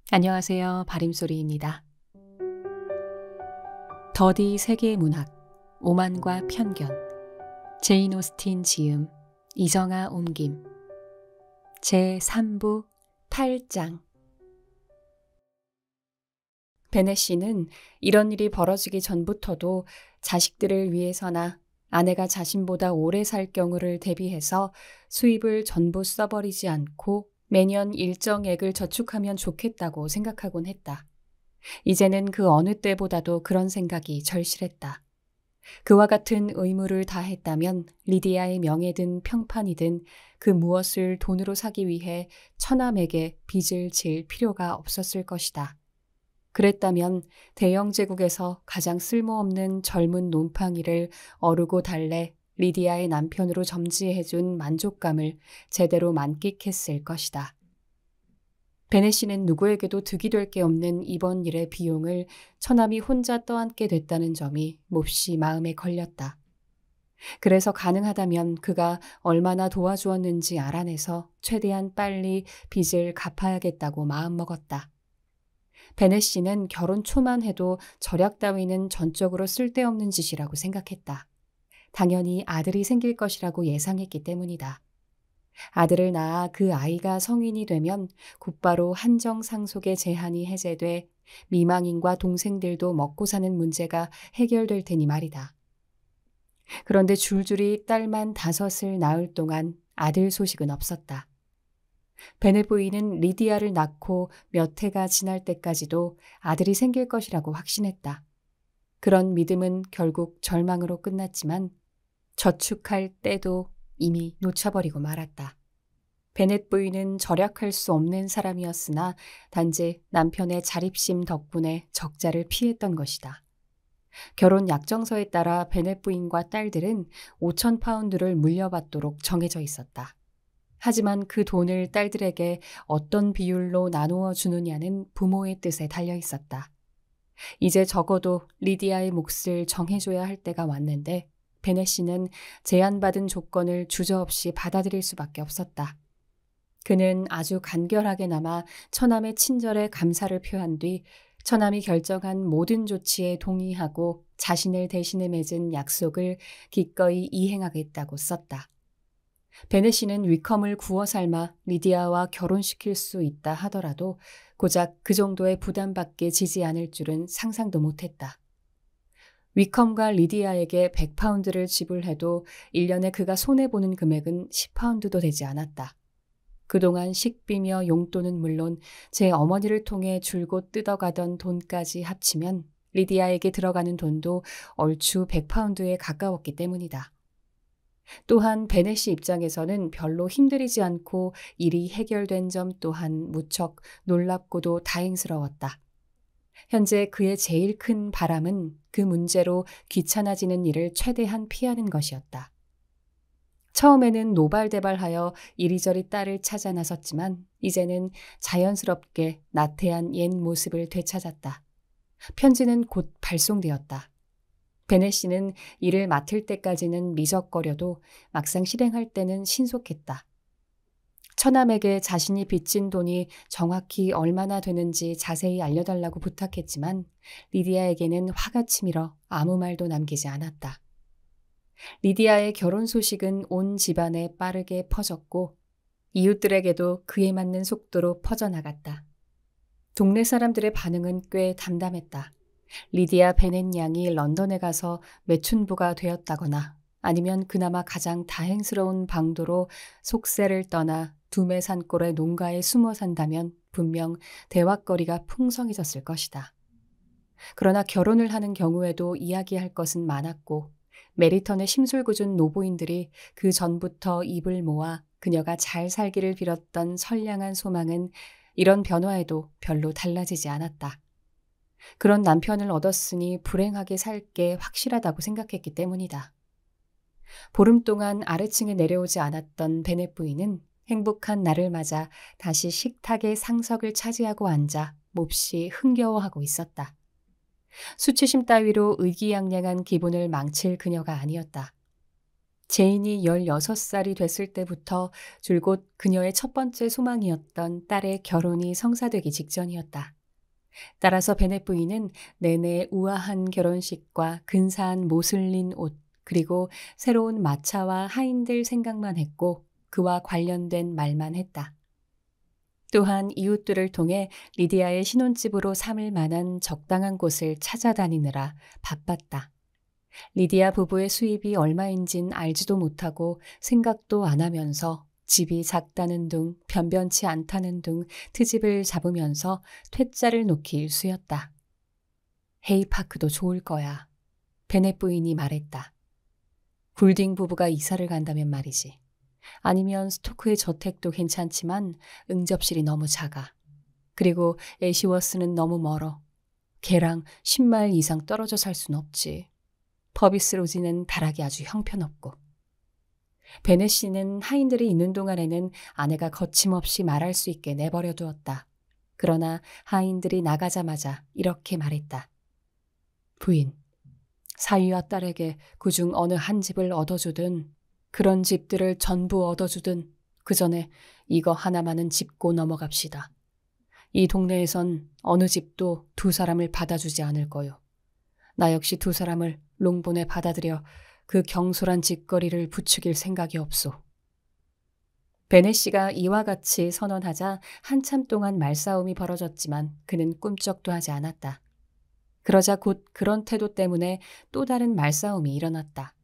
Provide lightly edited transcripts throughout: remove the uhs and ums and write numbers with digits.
안녕하세요. 바림소리입니다. 더디 세계문학, 오만과 편견, 제인 오스틴 지음, 이정아 옮김, 제3부 8장. 베넷 씨는 이런 일이 벌어지기 전부터도 자식들을 위해서나 아내가 자신보다 오래 살 경우를 대비해서 수입을 전부 써버리지 않고 매년 일정액을 저축하면 좋겠다고 생각하곤 했다. 이제는 그 어느 때보다도 그런 생각이 절실했다. 그와 같은 의무를 다했다면 리디아의 명예든 평판이든 그 무엇을 돈으로 사기 위해 처남에게 빚을 질 필요가 없었을 것이다. 그랬다면 대영 제국에서 가장 쓸모없는 젊은 논팡이를 어르고 달래 리디아의 남편으로 점지해준 만족감을 제대로 만끽했을 것이다. 베넷 씨는 누구에게도 득이 될 게 없는 이번 일의 비용을 처남이 혼자 떠안게 됐다는 점이 몹시 마음에 걸렸다. 그래서 가능하다면 그가 얼마나 도와주었는지 알아내서 최대한 빨리 빚을 갚아야겠다고 마음먹었다. 베넷 씨는 결혼 초만 해도 절약 따위는 전적으로 쓸데없는 짓이라고 생각했다. 당연히 아들이 생길 것이라고 예상했기 때문이다. 아들을 낳아 그 아이가 성인이 되면 곧바로 한정상속의 제한이 해제돼 미망인과 동생들도 먹고 사는 문제가 해결될 테니 말이다. 그런데 줄줄이 딸만 5을 낳을 동안 아들 소식은 없었다. 베넷 부인은 리디아를 낳고 몇 해가 지날 때까지도 아들이 생길 것이라고 확신했다. 그런 믿음은 결국 절망으로 끝났지만 저축할 때도 이미 놓쳐버리고 말았다. 베넷 부인은 절약할 수 없는 사람이었으나 단지 남편의 자립심 덕분에 적자를 피했던 것이다. 결혼 약정서에 따라 베넷 부인과 딸들은 5,000파운드를 물려받도록 정해져 있었다. 하지만 그 돈을 딸들에게 어떤 비율로 나누어 주느냐는 부모의 뜻에 달려 있었다. 이제 적어도 리디아의 몫을 정해줘야 할 때가 왔는데 베넷 씨는 제안받은 조건을 주저없이 받아들일 수밖에 없었다. 그는 아주 간결하게나마 처남의 친절에 감사를 표한 뒤 처남이 결정한 모든 조치에 동의하고 자신을 대신해 맺은 약속을 기꺼이 이행하겠다고 썼다. 베넷 씨는 위컴을 구워 삶아 리디아와 결혼시킬 수 있다 하더라도 고작 그 정도의 부담밖에 지지 않을 줄은 상상도 못했다. 위컴과 리디아에게 100파운드를 지불해도 1년에 그가 손해보는 금액은 10파운드도 되지 않았다. 그동안 식비며 용돈은 물론 제 어머니를 통해 줄곧 뜯어가던 돈까지 합치면 리디아에게 들어가는 돈도 얼추 100파운드에 가까웠기 때문이다. 또한 베넷 씨 입장에서는 별로 힘들이지 않고 일이 해결된 점 또한 무척 놀랍고도 다행스러웠다. 현재 그의 제일 큰 바람은 그 문제로 귀찮아지는 일을 최대한 피하는 것이었다. 처음에는 노발대발하여 이리저리 딸을 찾아 나섰지만 이제는 자연스럽게 나태한 옛 모습을 되찾았다. 편지는 곧 발송되었다. 베넷 씨는 일을 맡을 때까지는 미적거려도 막상 실행할 때는 신속했다. 처남에게 자신이 빚진 돈이 정확히 얼마나 되는지 자세히 알려달라고 부탁했지만 리디아에게는 화가 치밀어 아무 말도 남기지 않았다. 리디아의 결혼 소식은 온 집안에 빠르게 퍼졌고 이웃들에게도 그에 맞는 속도로 퍼져나갔다. 동네 사람들의 반응은 꽤 담담했다. 리디아 베넷 양이 런던에 가서 매춘부가 되었다거나 아니면 그나마 가장 다행스러운 방도로 속세를 떠나 두메 산골의 농가에 숨어 산다면 분명 대화거리가 풍성해졌을 것이다. 그러나 결혼을 하는 경우에도 이야기할 것은 많았고 메리턴의 심술궂은 노부인들이 그 전부터 입을 모아 그녀가 잘 살기를 빌었던 선량한 소망은 이런 변화에도 별로 달라지지 않았다. 그런 남편을 얻었으니 불행하게 살 게 확실하다고 생각했기 때문이다. 보름 동안 아래층에 내려오지 않았던 베넷 부인은 행복한 날을 맞아 다시 식탁의 상석을 차지하고 앉아 몹시 흥겨워하고 있었다. 수치심 따위로 의기양양한 기분을 망칠 그녀가 아니었다. 제인이 16살이 됐을 때부터 줄곧 그녀의 첫 번째 소망이었던 딸의 결혼이 성사되기 직전이었다. 따라서 베넷 부인은 내내 우아한 결혼식과 근사한 모슬린 옷, 그리고 새로운 마차와 하인들 생각만 했고 그와 관련된 말만 했다. 또한 이웃들을 통해 리디아의 신혼집으로 삼을 만한 적당한 곳을 찾아다니느라 바빴다. 리디아 부부의 수입이 얼마인진 알지도 못하고 생각도 안 하면서 집이 작다는 둥, 변변치 않다는 둥 트집을 잡으면서 퇴짜를 놓기 일쑤였다. 헤이파크도 좋을 거야. 베넷 부인이 말했다. 굴딩 부부가 이사를 간다면 말이지. 아니면 스토크의 저택도 괜찮지만 응접실이 너무 작아. 그리고 애쉬워스는 너무 멀어. 걔랑 10마일 이상 떨어져 살 순 없지. 퍼비스로지는 다락이 아주 형편없고. 베넷 씨는 하인들이 있는 동안에는 아내가 거침없이 말할 수 있게 내버려 두었다. 그러나 하인들이 나가자마자 이렇게 말했다. 부인, 사위와 딸에게 그중 어느 한 집을 얻어주든 그런 집들을 전부 얻어주든 그 전에 이거 하나만은 짚고 넘어갑시다. 이 동네에선 어느 집도 두 사람을 받아주지 않을 거요. 나 역시 두 사람을 롱본에 받아들여 그 경솔한 짓거리를 부추길 생각이 없소. 베넷 씨가 이와 같이 선언하자 한참 동안 말싸움이 벌어졌지만 그는 꿈쩍도 하지 않았다. 그러자 곧 그런 태도 때문에 또 다른 말싸움이 일어났다.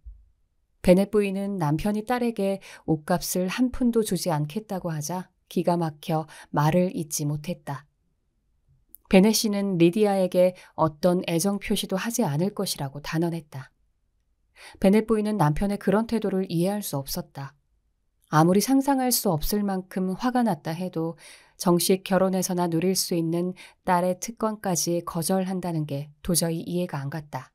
베넷 부인은 남편이 딸에게 옷값을 한 푼도 주지 않겠다고 하자 기가 막혀 말을 잇지 못했다. 베넷 씨는 리디아에게 어떤 애정 표시도 하지 않을 것이라고 단언했다. 베넷 부인은 남편의 그런 태도를 이해할 수 없었다. 아무리 상상할 수 없을 만큼 화가 났다 해도 정식 결혼에서나 누릴 수 있는 딸의 특권까지 거절한다는 게 도저히 이해가 안 갔다.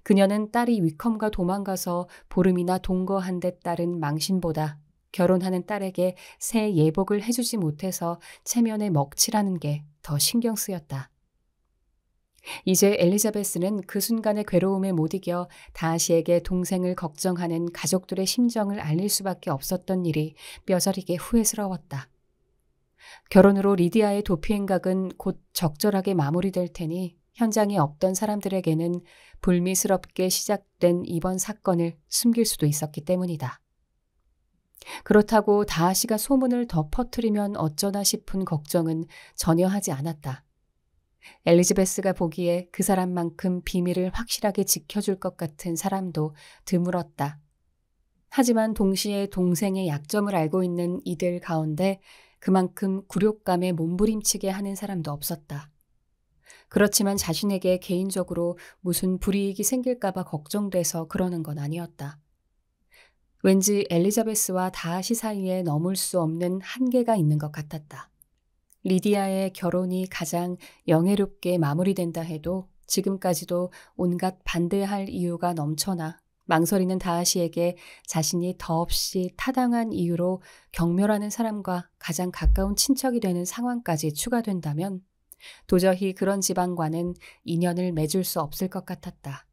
그녀는 딸이 위컴과 도망가서 보름이나 동거한 데 따른 망신보다 결혼하는 딸에게 새 예복을 해주지 못해서 체면에 먹칠하는 게 더 신경 쓰였다. 이제 엘리자베스는 그 순간의 괴로움에 못 이겨 다하시에게 동생을 걱정하는 가족들의 심정을 알릴 수밖에 없었던 일이 뼈저리게 후회스러웠다. 결혼으로 리디아의 도피 행각은 곧 적절하게 마무리될 테니 현장에 없던 사람들에게는 불미스럽게 시작된 이번 사건을 숨길 수도 있었기 때문이다. 그렇다고 다하시가 소문을 더 퍼뜨리면 어쩌나 싶은 걱정은 전혀 하지 않았다. 엘리자베스가 보기에 그 사람만큼 비밀을 확실하게 지켜줄 것 같은 사람도 드물었다. 하지만 동시에 동생의 약점을 알고 있는 이들 가운데 그만큼 굴욕감에 몸부림치게 하는 사람도 없었다. 그렇지만 자신에게 개인적으로 무슨 불이익이 생길까봐 걱정돼서 그러는 건 아니었다. 왠지 엘리자베스와 다하시 사이에 넘을 수 없는 한계가 있는 것 같았다. 리디아의 결혼이 가장 영예롭게 마무리된다 해도 지금까지도 온갖 반대할 이유가 넘쳐나 망설이는 다하시에게 자신이 더없이 타당한 이유로 경멸하는 사람과 가장 가까운 친척이 되는 상황까지 추가된다면 도저히 그런 집안과는 인연을 맺을 수 없을 것 같았다.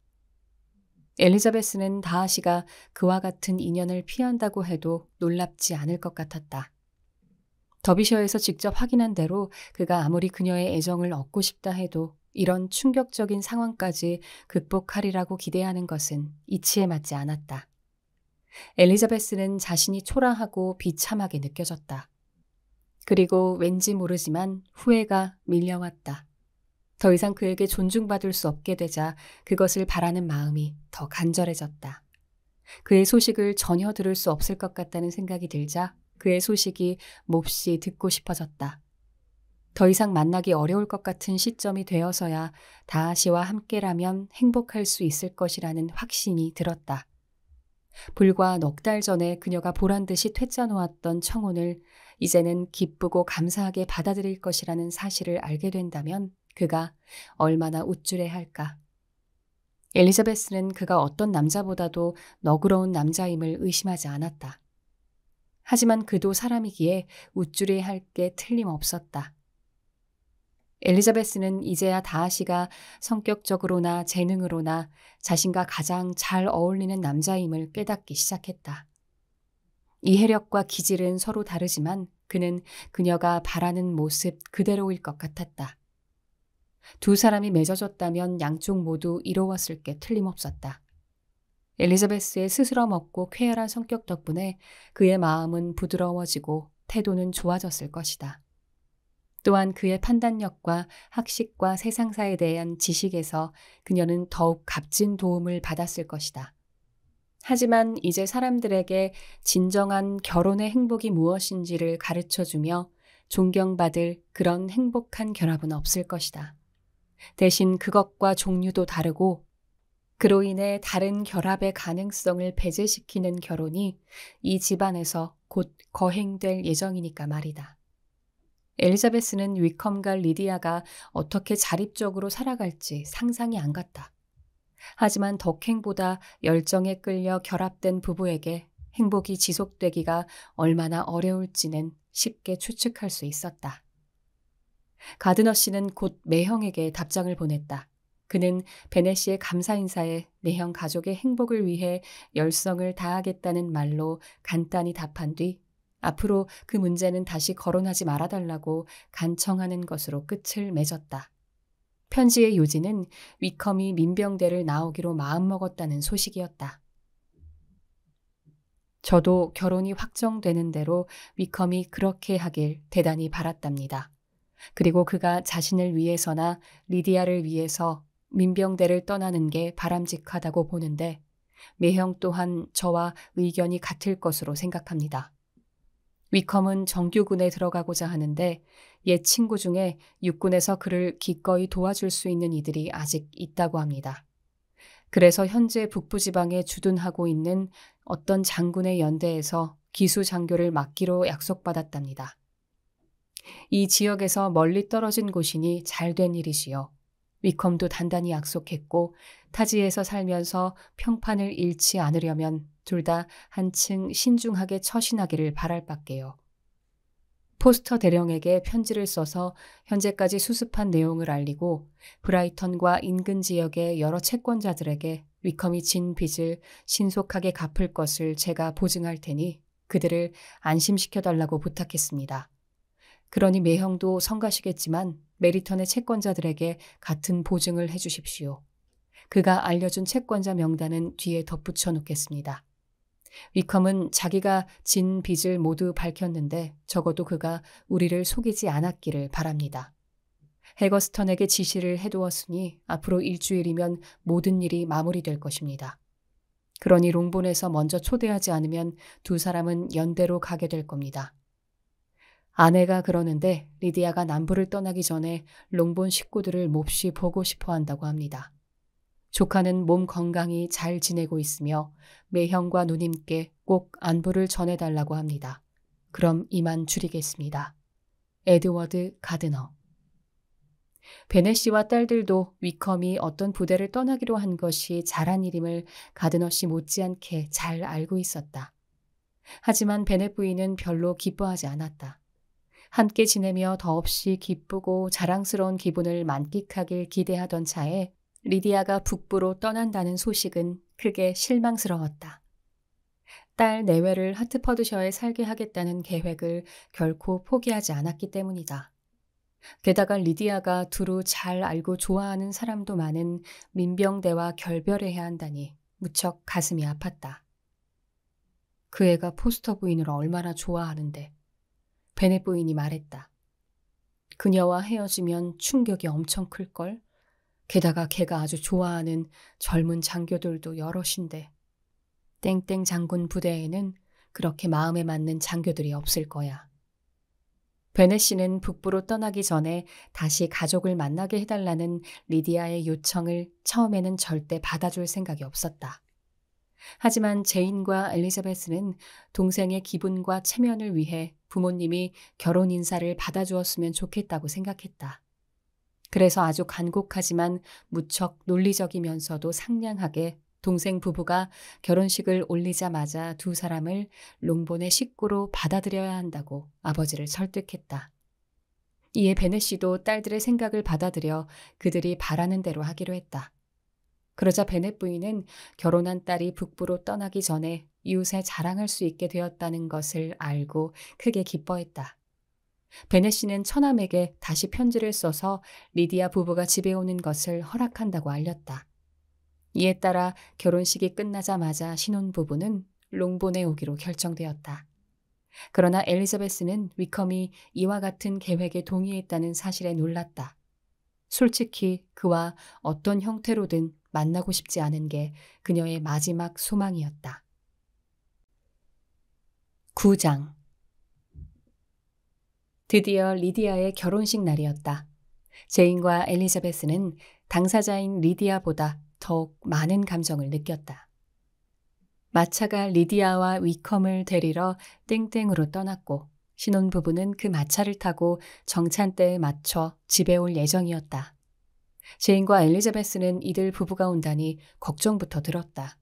엘리자베스는 다하시가 그와 같은 인연을 피한다고 해도 놀랍지 않을 것 같았다. 더비셔에서 직접 확인한 대로 그가 아무리 그녀의 애정을 얻고 싶다 해도 이런 충격적인 상황까지 극복하리라고 기대하는 것은 이치에 맞지 않았다. 엘리자베스는 자신이 초라하고 비참하게 느껴졌다. 그리고 왠지 모르지만 후회가 밀려왔다. 더 이상 그에게 존중받을 수 없게 되자 그것을 바라는 마음이 더 간절해졌다. 그의 소식을 전혀 들을 수 없을 것 같다는 생각이 들자 그의 소식이 몹시 듣고 싶어졌다. 더 이상 만나기 어려울 것 같은 시점이 되어서야 다하시와 함께라면 행복할 수 있을 것이라는 확신이 들었다. 불과 넉 달 전에 그녀가 보란듯이 퇴짜 놓았던 청혼을 이제는 기쁘고 감사하게 받아들일 것이라는 사실을 알게 된다면 그가 얼마나 우쭐해할까. 엘리자베스는 그가 어떤 남자보다도 너그러운 남자임을 의심하지 않았다. 하지만 그도 사람이기에 우쭐해할 게 틀림없었다. 엘리자베스는 이제야 다하시가 성격적으로나 재능으로나 자신과 가장 잘 어울리는 남자임을 깨닫기 시작했다. 이해력과 기질은 서로 다르지만 그는 그녀가 바라는 모습 그대로일 것 같았다. 두 사람이 맺어졌다면 양쪽 모두 이로웠을 게 틀림없었다. 엘리자베스의 스스럼없고 쾌활한 성격 덕분에 그의 마음은 부드러워지고 태도는 좋아졌을 것이다. 또한 그의 판단력과 학식과 세상사에 대한 지식에서 그녀는 더욱 값진 도움을 받았을 것이다. 하지만 이제 사람들에게 진정한 결혼의 행복이 무엇인지를 가르쳐주며 존경받을 그런 행복한 결합은 없을 것이다. 대신 그것과 종류도 다르고 그로 인해 다른 결합의 가능성을 배제시키는 결혼이 이 집안에서 곧 거행될 예정이니까 말이다. 엘리자베스는 위컴과 리디아가 어떻게 자립적으로 살아갈지 상상이 안 갔다. 하지만 덕행보다 열정에 끌려 결합된 부부에게 행복이 지속되기가 얼마나 어려울지는 쉽게 추측할 수 있었다. 가드너 씨는 곧 매형에게 답장을 보냈다. 그는 베네 씨의 감사 인사에 매형 가족의 행복을 위해 열성을 다하겠다는 말로 간단히 답한 뒤 앞으로 그 문제는 다시 거론하지 말아달라고 간청하는 것으로 끝을 맺었다. 편지의 요지는 위컴이 민병대를 나오기로 마음먹었다는 소식이었다. 저도 결혼이 확정되는 대로 위컴이 그렇게 하길 대단히 바랐답니다. 그리고 그가 자신을 위해서나 리디아를 위해서 민병대를 떠나는 게 바람직하다고 보는데 매형 또한 저와 의견이 같을 것으로 생각합니다. 위컴은 정규군에 들어가고자 하는데 옛 친구 중에 육군에서 그를 기꺼이 도와줄 수 있는 이들이 아직 있다고 합니다. 그래서 현재 북부지방에 주둔하고 있는 어떤 장군의 연대에서 기수 장교를 맡기로 약속받았답니다. 이 지역에서 멀리 떨어진 곳이니 잘된 일이지요. 위컴도 단단히 약속했고 타지에서 살면서 평판을 잃지 않으려면 둘 다 한층 신중하게 처신하기를 바랄 밖에요. 포스터 대령에게 편지를 써서 현재까지 수습한 내용을 알리고 브라이턴과 인근 지역의 여러 채권자들에게 위컴이 진 빚을 신속하게 갚을 것을 제가 보증할 테니 그들을 안심시켜달라고 부탁했습니다. 그러니 매형도 성가시겠지만 메리턴의 채권자들에게 같은 보증을 해주십시오. 그가 알려준 채권자 명단은 뒤에 덧붙여 놓겠습니다. 위컴은 자기가 진 빚을 모두 밝혔는데 적어도 그가 우리를 속이지 않았기를 바랍니다. 해거스턴에게 지시를 해두었으니 앞으로 일주일이면 모든 일이 마무리될 것입니다. 그러니 롱본에서 먼저 초대하지 않으면 두 사람은 연대로 가게 될 겁니다. 아내가 그러는데 리디아가 남부를 떠나기 전에 롱본 식구들을 몹시 보고 싶어 한다고 합니다. 조카는 몸 건강히 잘 지내고 있으며 매형과 누님께 꼭 안부를 전해달라고 합니다. 그럼 이만 줄이겠습니다. 에드워드 가드너. 베네 씨와 딸들도 위컴이 어떤 부대를 떠나기로 한 것이 잘한 일임을 가드너 씨 못지않게 잘 알고 있었다. 하지만 베네 부인은 별로 기뻐하지 않았다. 함께 지내며 더없이 기쁘고 자랑스러운 기분을 만끽하길 기대하던 차에 리디아가 북부로 떠난다는 소식은 크게 실망스러웠다. 딸 내외를 하트퍼드셔에 살게 하겠다는 계획을 결코 포기하지 않았기 때문이다. 게다가 리디아가 두루 잘 알고 좋아하는 사람도 많은 민병대와 결별해야 한다니 무척 가슴이 아팠다. 그 애가 포스터 부인을 얼마나 좋아하는데. 베네 부인이 말했다. 그녀와 헤어지면 충격이 엄청 클걸? 게다가 걔가 아주 좋아하는 젊은 장교들도 여럿인데. 땡땡 장군 부대에는 그렇게 마음에 맞는 장교들이 없을 거야. 베네 씨는 북부로 떠나기 전에 다시 가족을 만나게 해달라는 리디아의 요청을 처음에는 절대 받아줄 생각이 없었다. 하지만 제인과 엘리자베스는 동생의 기분과 체면을 위해 부모님이 결혼 인사를 받아주었으면 좋겠다고 생각했다. 그래서 아주 간곡하지만 무척 논리적이면서도 상냥하게 동생 부부가 결혼식을 올리자마자 두 사람을 롱본의 식구로 받아들여야 한다고 아버지를 설득했다. 이에 베넷씨도 딸들의 생각을 받아들여 그들이 바라는 대로 하기로 했다. 그러자 베넷 부인은 결혼한 딸이 북부로 떠나기 전에 이웃에 자랑할 수 있게 되었다는 것을 알고 크게 기뻐했다. 베넷씨는 처남에게 다시 편지를 써서 리디아 부부가 집에 오는 것을 허락한다고 알렸다. 이에 따라 결혼식이 끝나자마자 신혼부부는 롱본에 오기로 결정되었다. 그러나 엘리자베스는 위컴이 이와 같은 계획에 동의했다는 사실에 놀랐다. 솔직히 그와 어떤 형태로든 만나고 싶지 않은 게 그녀의 마지막 소망이었다. 9장. 드디어 리디아의 결혼식 날이었다. 제인과 엘리자베스는 당사자인 리디아보다 더욱 많은 감정을 느꼈다. 마차가 리디아와 위컴을 데리러 땡땡으로 떠났고 신혼부부는 그 마차를 타고 정찬때에 맞춰 집에 올 예정이었다. 제인과 엘리자베스는 이들 부부가 온다니 걱정부터 들었다.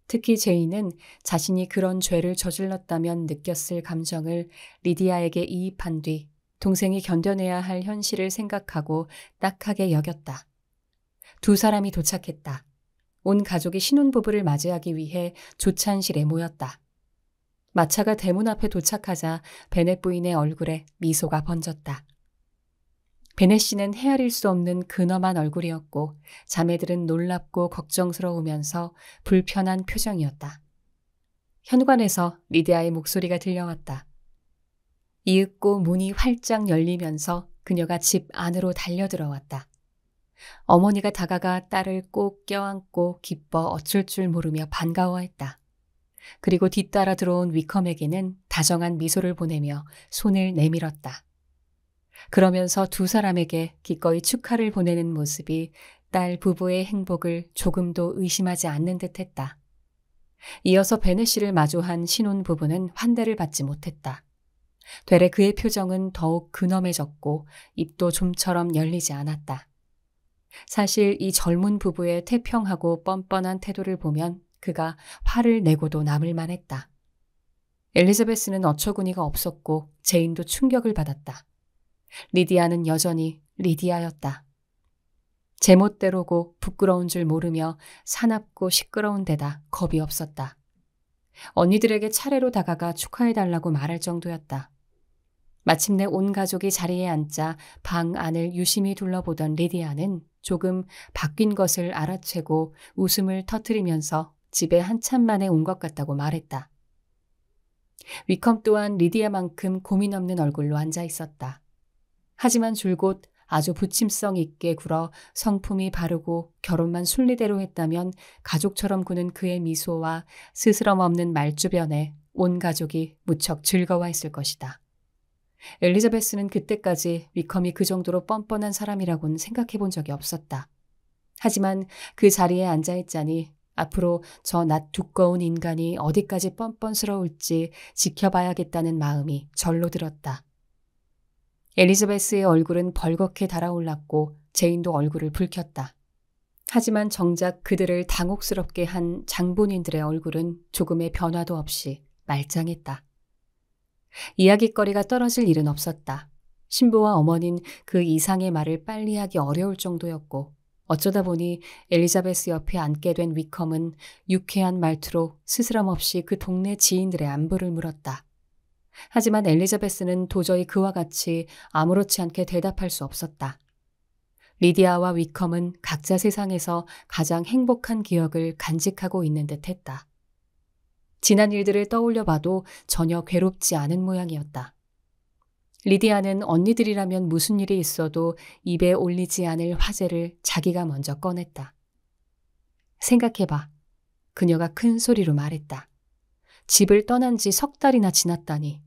특히 제인은 자신이 그런 죄를 저질렀다면 느꼈을 감정을 리디아에게 이입한 뒤 동생이 견뎌내야 할 현실을 생각하고 딱하게 여겼다. 두 사람이 도착했다. 온 가족이 신혼부부를 맞이하기 위해 조찬실에 모였다. 마차가 대문 앞에 도착하자 베넷 부인의 얼굴에 미소가 번졌다. 베넷 씨는 헤아릴 수 없는 근엄한 얼굴이었고 자매들은 놀랍고 걱정스러우면서 불편한 표정이었다. 현관에서 리디아의 목소리가 들려왔다. 이윽고 문이 활짝 열리면서 그녀가 집 안으로 달려들어왔다. 어머니가 다가가 딸을 꼭 껴안고 기뻐 어쩔 줄 모르며 반가워했다. 그리고 뒤따라 들어온 위컴에게는 다정한 미소를 보내며 손을 내밀었다. 그러면서 두 사람에게 기꺼이 축하를 보내는 모습이 딸 부부의 행복을 조금도 의심하지 않는 듯했다. 이어서 베넷 씨를 마주한 신혼 부부는 환대를 받지 못했다. 되레 그의 표정은 더욱 근엄해졌고 입도 좀처럼 열리지 않았다. 사실 이 젊은 부부의 태평하고 뻔뻔한 태도를 보면 그가 화를 내고도 남을 만했다. 엘리자베스는 어처구니가 없었고 제인도 충격을 받았다. 리디아는 여전히 리디아였다. 제멋대로고 부끄러운 줄 모르며 사납고 시끄러운 데다 겁이 없었다. 언니들에게 차례로 다가가 축하해달라고 말할 정도였다. 마침내 온 가족이 자리에 앉자 방 안을 유심히 둘러보던 리디아는 조금 바뀐 것을 알아채고 웃음을 터뜨리면서 집에 한참 만에 온 것 같다고 말했다. 위컴 또한 리디아만큼 고민 없는 얼굴로 앉아 있었다. 하지만 줄곧 아주 부침성 있게 굴어 성품이 바르고 결혼만 순리대로 했다면 가족처럼 구는 그의 미소와 스스럼 없는 말주변에 온 가족이 무척 즐거워했을 것이다. 엘리자베스는 그때까지 위컴이 그 정도로 뻔뻔한 사람이라고는 생각해 본 적이 없었다. 하지만 그 자리에 앉아있자니 앞으로 저 낯 두꺼운 인간이 어디까지 뻔뻔스러울지 지켜봐야겠다는 마음이 절로 들었다. 엘리자베스의 얼굴은 벌겋게 달아올랐고 제인도 얼굴을 붉혔다. 하지만 정작 그들을 당혹스럽게 한 장본인들의 얼굴은 조금의 변화도 없이 말짱했다. 이야깃거리가 떨어질 일은 없었다. 신부와 어머니는 그 이상의 말을 빨리 하기 어려울 정도였고 어쩌다 보니 엘리자베스 옆에 앉게 된 위컴은 유쾌한 말투로 스스럼 없이 그 동네 지인들의 안부를 물었다. 하지만 엘리자베스는 도저히 그와 같이 아무렇지 않게 대답할 수 없었다. 리디아와 위컴은 각자 세상에서 가장 행복한 기억을 간직하고 있는 듯했다. 지난 일들을 떠올려 봐도 전혀 괴롭지 않은 모양이었다. 리디아는 언니들이라면 무슨 일이 있어도 입에 올리지 않을 화제를 자기가 먼저 꺼냈다. 생각해봐. 그녀가 큰 소리로 말했다. 집을 떠난 지 석 달이나 지났다니.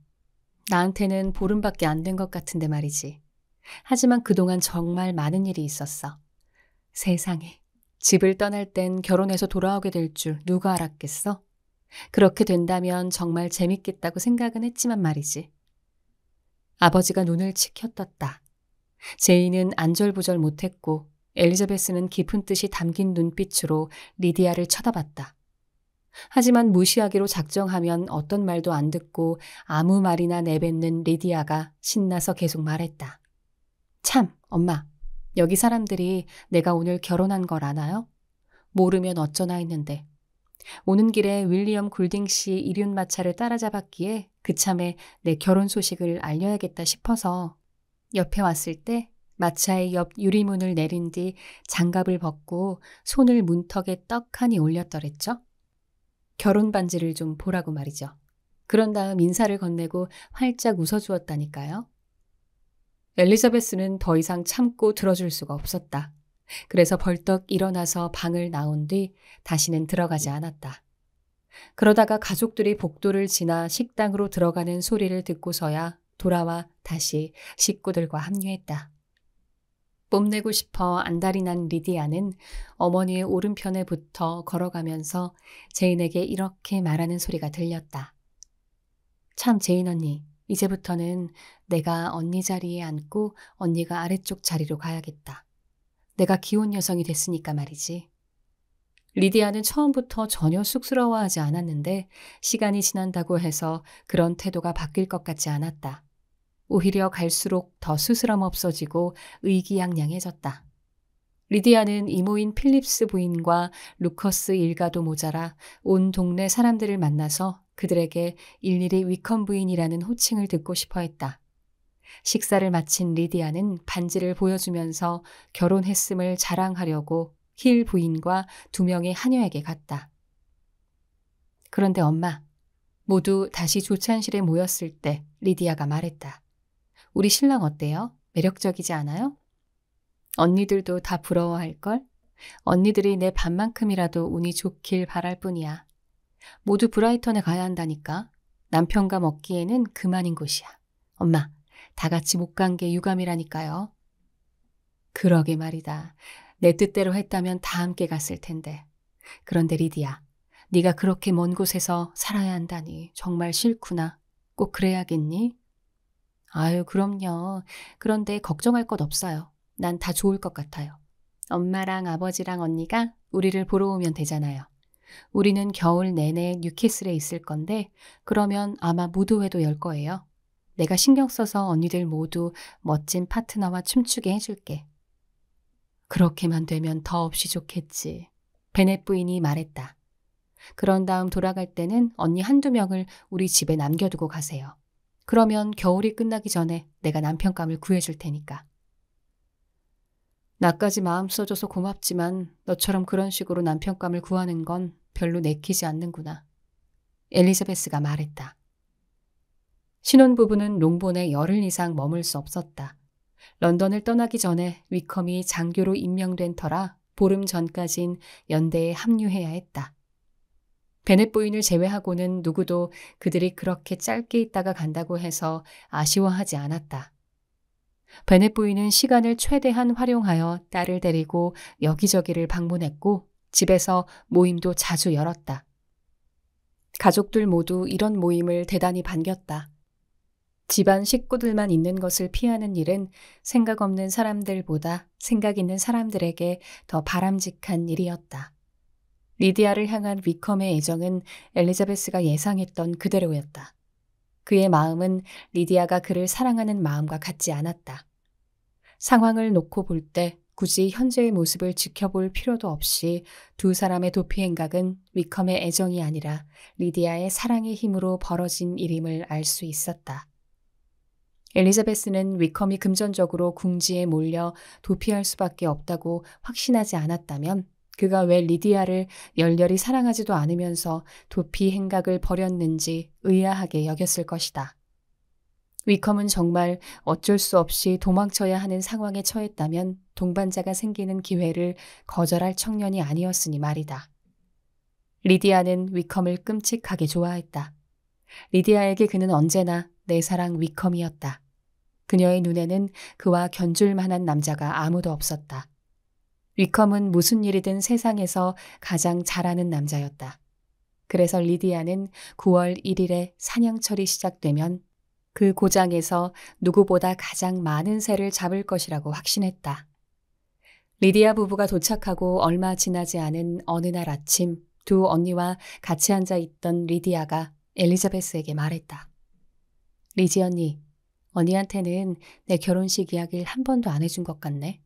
나한테는 보름밖에 안 된 것 같은데 말이지. 하지만 그동안 정말 많은 일이 있었어. 세상에, 집을 떠날 땐 결혼해서 돌아오게 될 줄 누가 알았겠어? 그렇게 된다면 정말 재밌겠다고 생각은 했지만 말이지. 아버지가 눈을 치켜 떴다. 제인은 안절부절 못했고 엘리자베스는 깊은 뜻이 담긴 눈빛으로 리디아를 쳐다봤다. 하지만 무시하기로 작정하면 어떤 말도 안 듣고 아무 말이나 내뱉는 리디아가 신나서 계속 말했다. 참, 엄마. 여기 사람들이 내가 오늘 결혼한 걸 아나요? 모르면 어쩌나 했는데. 오는 길에 윌리엄 굴딩 씨 이륜마차를 따라잡았기에 그참에 내 결혼 소식을 알려야겠다 싶어서 옆에 왔을 때 마차의 옆 유리문을 내린 뒤 장갑을 벗고 손을 문턱에 떡하니 올렸더랬죠. 결혼 반지를 좀 보라고 말이죠. 그런 다음 인사를 건네고 활짝 웃어주었다니까요. 엘리자베스는 더 이상 참고 들어줄 수가 없었다. 그래서 벌떡 일어나서 방을 나온 뒤 다시는 들어가지 않았다. 그러다가 가족들이 복도를 지나 식당으로 들어가는 소리를 듣고서야 돌아와 다시 식구들과 합류했다. 뽐내고 싶어 안달이 난 리디아는 어머니의 오른편에 붙어 걸어가면서 제인에게 이렇게 말하는 소리가 들렸다. 참 제인 언니, 이제부터는 내가 언니 자리에 앉고 언니가 아래쪽 자리로 가야겠다. 내가 기혼 여성이 됐으니까 말이지. 리디아는 처음부터 전혀 쑥스러워하지 않았는데 시간이 지난다고 해서 그런 태도가 바뀔 것 같지 않았다. 오히려 갈수록 더 스스럼 없어지고 의기양양해졌다. 리디아는 이모인 필립스 부인과 루커스 일가도 모자라 온 동네 사람들을 만나서 그들에게 일일이 위컴 부인이라는 호칭을 듣고 싶어 했다. 식사를 마친 리디아는 반지를 보여주면서 결혼했음을 자랑하려고 힐 부인과 2명의 하녀에게 갔다. 그런데 엄마, 모두 다시 조찬실에 모였을 때 리디아가 말했다. 우리 신랑 어때요? 매력적이지 않아요? 언니들도 다 부러워할걸? 언니들이 내 반만큼이라도 운이 좋길 바랄 뿐이야. 모두 브라이턴에 가야 한다니까. 남편과 먹기에는 그만인 곳이야. 엄마, 다 같이 못 간 게 유감이라니까요. 그러게 말이다. 내 뜻대로 했다면 다 함께 갔을 텐데. 그런데 리디야, 네가 그렇게 먼 곳에서 살아야 한다니 정말 싫구나. 꼭 그래야겠니? 아유, 그럼요. 그런데 걱정할 것 없어요. 난 다 좋을 것 같아요. 엄마랑 아버지랑 언니가 우리를 보러 오면 되잖아요. 우리는 겨울 내내 뉴캐슬에 있을 건데 그러면 아마 무도회도 열 거예요. 내가 신경 써서 언니들 모두 멋진 파트너와 춤추게 해줄게. 그렇게만 되면 더없이 좋겠지. 베넷 부인이 말했다. 그런 다음 돌아갈 때는 언니 1-2명을 우리 집에 남겨두고 가세요. 그러면 겨울이 끝나기 전에 내가 남편감을 구해줄 테니까. 나까지 마음 써줘서 고맙지만 너처럼 그런 식으로 남편감을 구하는 건 별로 내키지 않는구나. 엘리자베스가 말했다. 신혼부부는 롱본에 열흘 이상 머물 수 없었다. 런던을 떠나기 전에 위컴이 장교로 임명된 터라 보름 전까진 연대에 합류해야 했다. 베넷 부인을 제외하고는 누구도 그들이 그렇게 짧게 있다가 간다고 해서 아쉬워하지 않았다. 베넷 부인은 시간을 최대한 활용하여 딸을 데리고 여기저기를 방문했고 집에서 모임도 자주 열었다. 가족들 모두 이런 모임을 대단히 반겼다. 집안 식구들만 있는 것을 피하는 일은 생각 없는 사람들보다 생각 있는 사람들에게 더 바람직한 일이었다. 리디아를 향한 위컴의 애정은 엘리자베스가 예상했던 그대로였다. 그의 마음은 리디아가 그를 사랑하는 마음과 같지 않았다. 상황을 놓고 볼 때 굳이 현재의 모습을 지켜볼 필요도 없이 두 사람의 도피 행각은 위컴의 애정이 아니라 리디아의 사랑의 힘으로 벌어진 일임을 알 수 있었다. 엘리자베스는 위컴이 금전적으로 궁지에 몰려 도피할 수밖에 없다고 확신하지 않았다면 그가 왜 리디아를 열렬히 사랑하지도 않으면서 도피 행각을 벌였는지 의아하게 여겼을 것이다. 위컴은 정말 어쩔 수 없이 도망쳐야 하는 상황에 처했다면 동반자가 생기는 기회를 거절할 청년이 아니었으니 말이다. 리디아는 위컴을 끔찍하게 좋아했다. 리디아에게 그는 언제나 내 사랑 위컴이었다. 그녀의 눈에는 그와 견줄 만한 남자가 아무도 없었다. 위컴은 무슨 일이든 세상에서 가장 잘하는 남자였다. 그래서 리디아는 9월 1일에 사냥철이 시작되면 그 고장에서 누구보다 가장 많은 새를 잡을 것이라고 확신했다. 리디아 부부가 도착하고 얼마 지나지 않은 어느 날 아침 두 언니와 같이 앉아 있던 리디아가 엘리자베스에게 말했다. 리지 언니, 언니한테는 내 결혼식 이야기를 한 번도 안 해준 것 같네.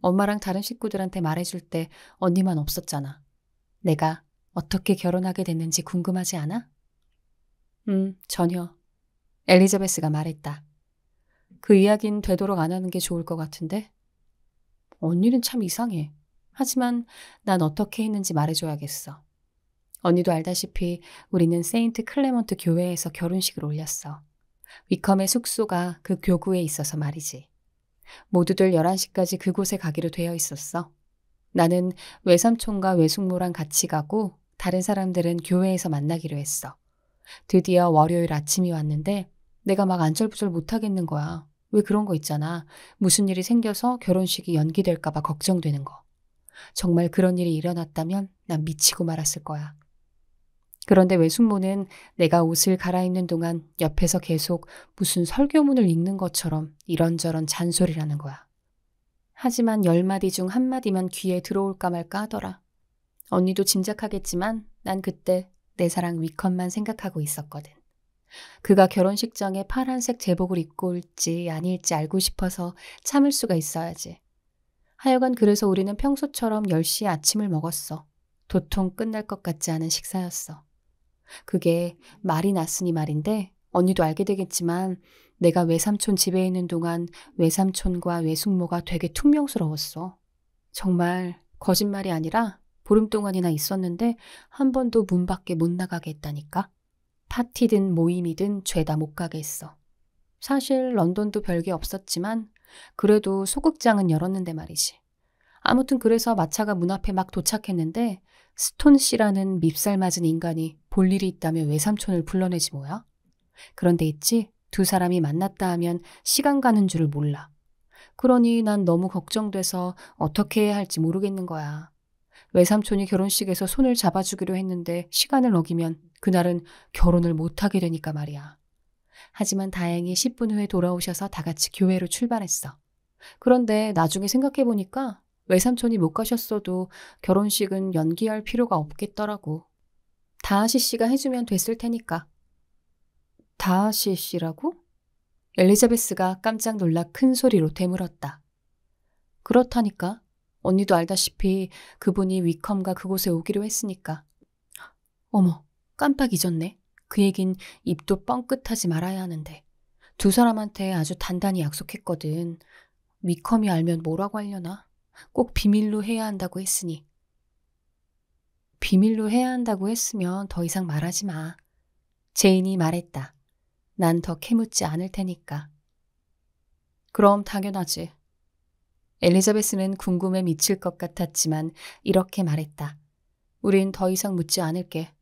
엄마랑 다른 식구들한테 말해줄 때 언니만 없었잖아. 내가 어떻게 결혼하게 됐는지 궁금하지 않아? 전혀. 엘리자베스가 말했다. 그 이야기는 되도록 안 하는 게 좋을 것 같은데? 언니는 참 이상해. 하지만 난 어떻게 했는지 말해줘야겠어. 언니도 알다시피 우리는 세인트 클레먼트 교회에서 결혼식을 올렸어. 위컴의 숙소가 그 교구에 있어서 말이지. 모두들 11시까지 그곳에 가기로 되어 있었어. 나는 외삼촌과 외숙모랑 같이 가고 다른 사람들은 교회에서 만나기로 했어. 드디어 월요일 아침이 왔는데 내가 막 안절부절 못하겠는 거야. 왜 그런 거 있잖아. 무슨 일이 생겨서 결혼식이 연기될까 봐 걱정되는 거. 정말 그런 일이 일어났다면 난 미치고 말았을 거야. 그런데 외숙모는 내가 옷을 갈아입는 동안 옆에서 계속 무슨 설교문을 읽는 것처럼 이런저런 잔소리를 하는 거야. 하지만 10마디 중 한마디만 귀에 들어올까 말까 하더라. 언니도 짐작하겠지만 난 그때 내 사랑 위컨만 생각하고 있었거든. 그가 결혼식장에 파란색 제복을 입고 올지 아닐지 알고 싶어서 참을 수가 있어야지. 하여간 그래서 우리는 평소처럼 10시에 아침을 먹었어. 도통 끝날 것 같지 않은 식사였어. 그게 말이 났으니 말인데 언니도 알게 되겠지만 내가 외삼촌 집에 있는 동안 외삼촌과 외숙모가 되게 퉁명스러웠어. 정말 거짓말이 아니라 보름 동안이나 있었는데 한 번도 문 밖에 못 나가게 했다니까. 파티든 모임이든 죄다 못 가게 했어. 사실 런던도 별게 없었지만 그래도 소극장은 열었는데 말이지. 아무튼 그래서 마차가 문 앞에 막 도착했는데 스톤 씨라는 밉살 맞은 인간이 볼 일이 있다며 외삼촌을 불러내지 뭐야? 그런데 있지, 두 사람이 만났다 하면 시간 가는 줄을 몰라. 그러니 난 너무 걱정돼서 어떻게 해야 할지 모르겠는 거야. 외삼촌이 결혼식에서 손을 잡아주기로 했는데 시간을 어기면 그날은 결혼을 못하게 되니까 말이야. 하지만 다행히 10분 후에 돌아오셔서 다 같이 교회로 출발했어. 그런데 나중에 생각해보니까 외삼촌이 못 가셨어도 결혼식은 연기할 필요가 없겠더라고. 다하시 씨가 해주면 됐을 테니까. 다하시 씨라고? 엘리자베스가 깜짝 놀라 큰 소리로 되물었다. 그렇다니까. 언니도 알다시피 그분이 위컴과 그곳에 오기로 했으니까. 어머, 깜빡 잊었네. 그 얘긴 입도 뻥끗하지 말아야 하는데. 두 사람한테 아주 단단히 약속했거든. 위컴이 알면 뭐라고 하려나? 꼭 비밀로 해야 한다고 했으니. 비밀로 해야 한다고 했으면 더 이상 말하지 마. 제인이 말했다. 난 더 캐묻지 않을 테니까. 그럼 당연하지. 엘리자베스는 궁금해 미칠 것 같았지만 이렇게 말했다. 우린 더 이상 묻지 않을게.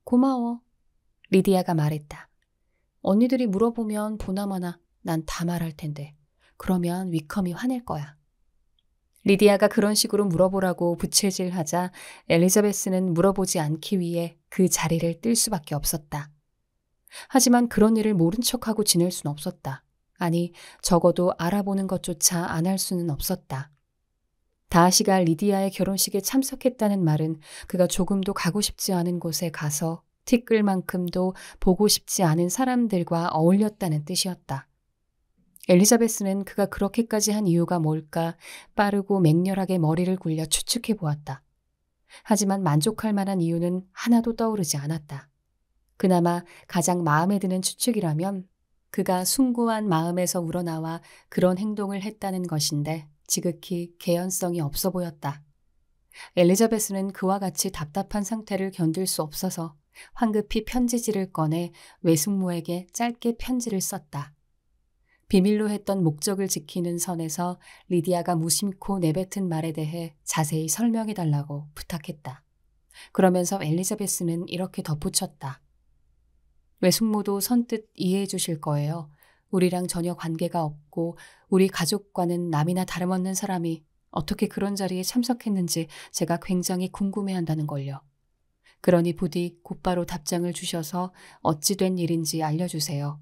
고마워. 리디아가 말했다. 언니들이 물어보면 보나마나 난 다 말할 텐데. 그러면 위컴이 화낼 거야. 리디아가 그런 식으로 물어보라고 부채질하자 엘리자베스는 물어보지 않기 위해 그 자리를 뜰 수밖에 없었다. 하지만 그런 일을 모른 척하고 지낼 순 없었다. 아니, 적어도 알아보는 것조차 안 할 수는 없었다. 다하시가 리디아의 결혼식에 참석했다는 말은 그가 조금도 가고 싶지 않은 곳에 가서 티끌 만큼도 보고 싶지 않은 사람들과 어울렸다는 뜻이었다. 엘리자베스는 그가 그렇게까지 한 이유가 뭘까 빠르고 맹렬하게 머리를 굴려 추측해 보았다. 하지만 만족할 만한 이유는 하나도 떠오르지 않았다. 그나마 가장 마음에 드는 추측이라면 그가 숭고한 마음에서 우러나와 그런 행동을 했다는 것인데 지극히 개연성이 없어 보였다. 엘리자베스는 그와 같이 답답한 상태를 견딜 수 없어서 황급히 편지지를 꺼내 외숙모에게 짧게 편지를 썼다. 비밀로 했던 목적을 지키는 선에서 리디아가 무심코 내뱉은 말에 대해 자세히 설명해달라고 부탁했다. 그러면서 엘리자베스는 이렇게 덧붙였다. 외숙모도 선뜻 이해해 주실 거예요. 우리랑 전혀 관계가 없고 우리 가족과는 남이나 다름없는 사람이 어떻게 그런 자리에 참석했는지 제가 굉장히 궁금해한다는 걸요. 그러니 부디 곧바로 답장을 주셔서 어찌 된 일인지 알려주세요.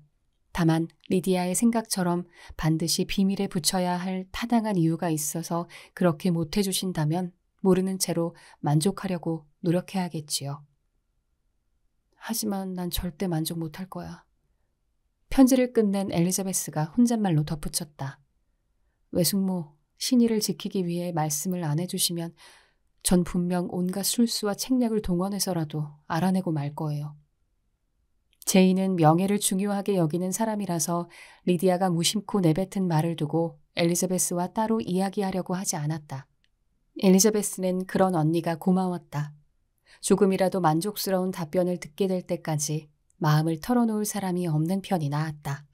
다만 리디아의 생각처럼 반드시 비밀에 붙여야 할 타당한 이유가 있어서 그렇게 못해 주신다면 모르는 채로 만족하려고 노력해야겠지요. 하지만 난 절대 만족 못할 거야. 편지를 끝낸 엘리자베스가 혼잣말로 덧붙였다. 외숙모, 신의를 지키기 위해 말씀을 안 해주시면 전 분명 온갖 술수와 책략을 동원해서라도 알아내고 말 거예요. 제인은 명예를 중요하게 여기는 사람이라서 리디아가 무심코 내뱉은 말을 두고 엘리자베스와 따로 이야기하려고 하지 않았다. 엘리자베스는 그런 언니가 고마웠다. 조금이라도 만족스러운 답변을 듣게 될 때까지 마음을 털어놓을 사람이 없는 편이 나았다.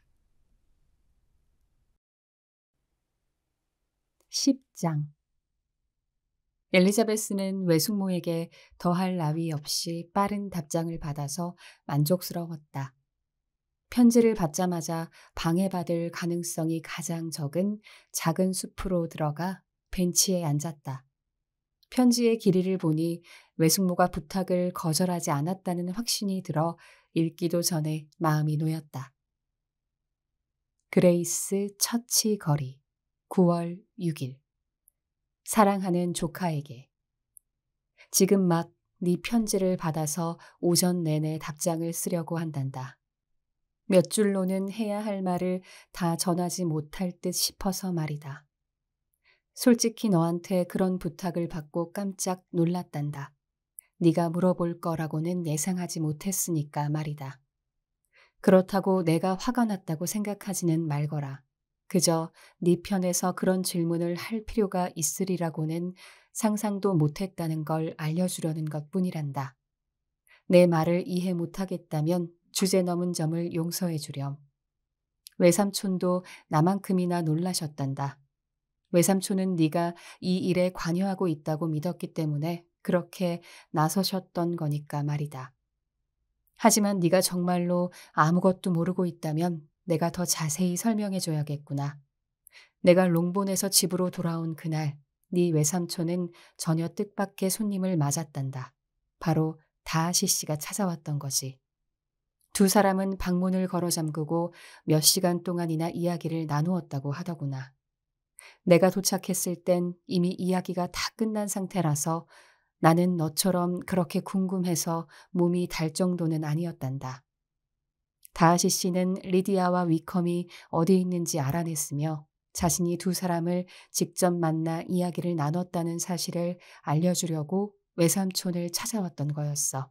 10장 엘리자베스는 외숙모에게 더할 나위 없이 빠른 답장을 받아서 만족스러웠다. 편지를 받자마자 방해받을 가능성이 가장 적은 작은 숲으로 들어가 벤치에 앉았다. 편지의 길이를 보니 외숙모가 부탁을 거절하지 않았다는 확신이 들어 읽기도 전에 마음이 놓였다. 그레이스 처치 거리 9월 6일 사랑하는 조카에게 지금 막 네 편지를 받아서 오전 내내 답장을 쓰려고 한단다. 몇 줄로는 해야 할 말을 다 전하지 못할 듯 싶어서 말이다. 솔직히 너한테 그런 부탁을 받고 깜짝 놀랐단다. 네가 물어볼 거라고는 예상하지 못했으니까 말이다. 그렇다고 내가 화가 났다고 생각하지는 말거라. 그저 네 편에서 그런 질문을 할 필요가 있으리라고는 상상도 못했다는 걸 알려주려는 것뿐이란다. 내 말을 이해 못하겠다면 주제 넘은 점을 용서해 주렴. 외삼촌도 나만큼이나 놀라셨단다. 외삼촌은 네가 이 일에 관여하고 있다고 믿었기 때문에 그렇게 나서셨던 거니까 말이다. 하지만 네가 정말로 아무것도 모르고 있다면 내가 더 자세히 설명해 줘야겠구나. 내가 롱본에서 집으로 돌아온 그날 네 외삼촌은 전혀 뜻밖의 손님을 맞았단다. 바로 다하시 씨가 찾아왔던 거지. 두 사람은 방문을 걸어 잠그고 몇 시간 동안이나 이야기를 나누었다고 하더구나. 내가 도착했을 땐 이미 이야기가 다 끝난 상태라서 나는 너처럼 그렇게 궁금해서 몸이 달 정도는 아니었단다. 다하시 씨는 리디아와 위컴이 어디 있는지 알아냈으며 자신이 두 사람을 직접 만나 이야기를 나눴다는 사실을 알려주려고 외삼촌을 찾아왔던 거였어.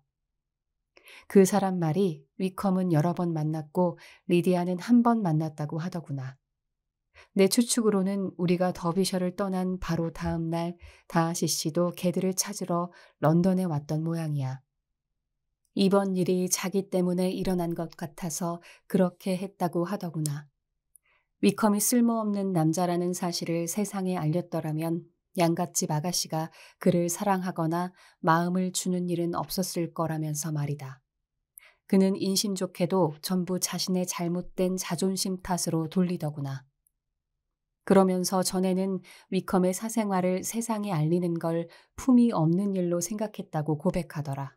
그 사람 말이 위컴은 여러 번 만났고 리디아는 한 번 만났다고 하더구나. 내 추측으로는 우리가 더비셔를 떠난 바로 다음 날 다하시 씨도 걔들을 찾으러 런던에 왔던 모양이야. 이번 일이 자기 때문에 일어난 것 같아서 그렇게 했다고 하더구나. 위컴이 쓸모없는 남자라는 사실을 세상에 알렸더라면 양갓집 아가씨가 그를 사랑하거나 마음을 주는 일은 없었을 거라면서 말이다. 그는 인심 좋게도 전부 자신의 잘못된 자존심 탓으로 돌리더구나. 그러면서 전에는 위컴의 사생활을 세상에 알리는 걸 품이 없는 일로 생각했다고 고백하더라.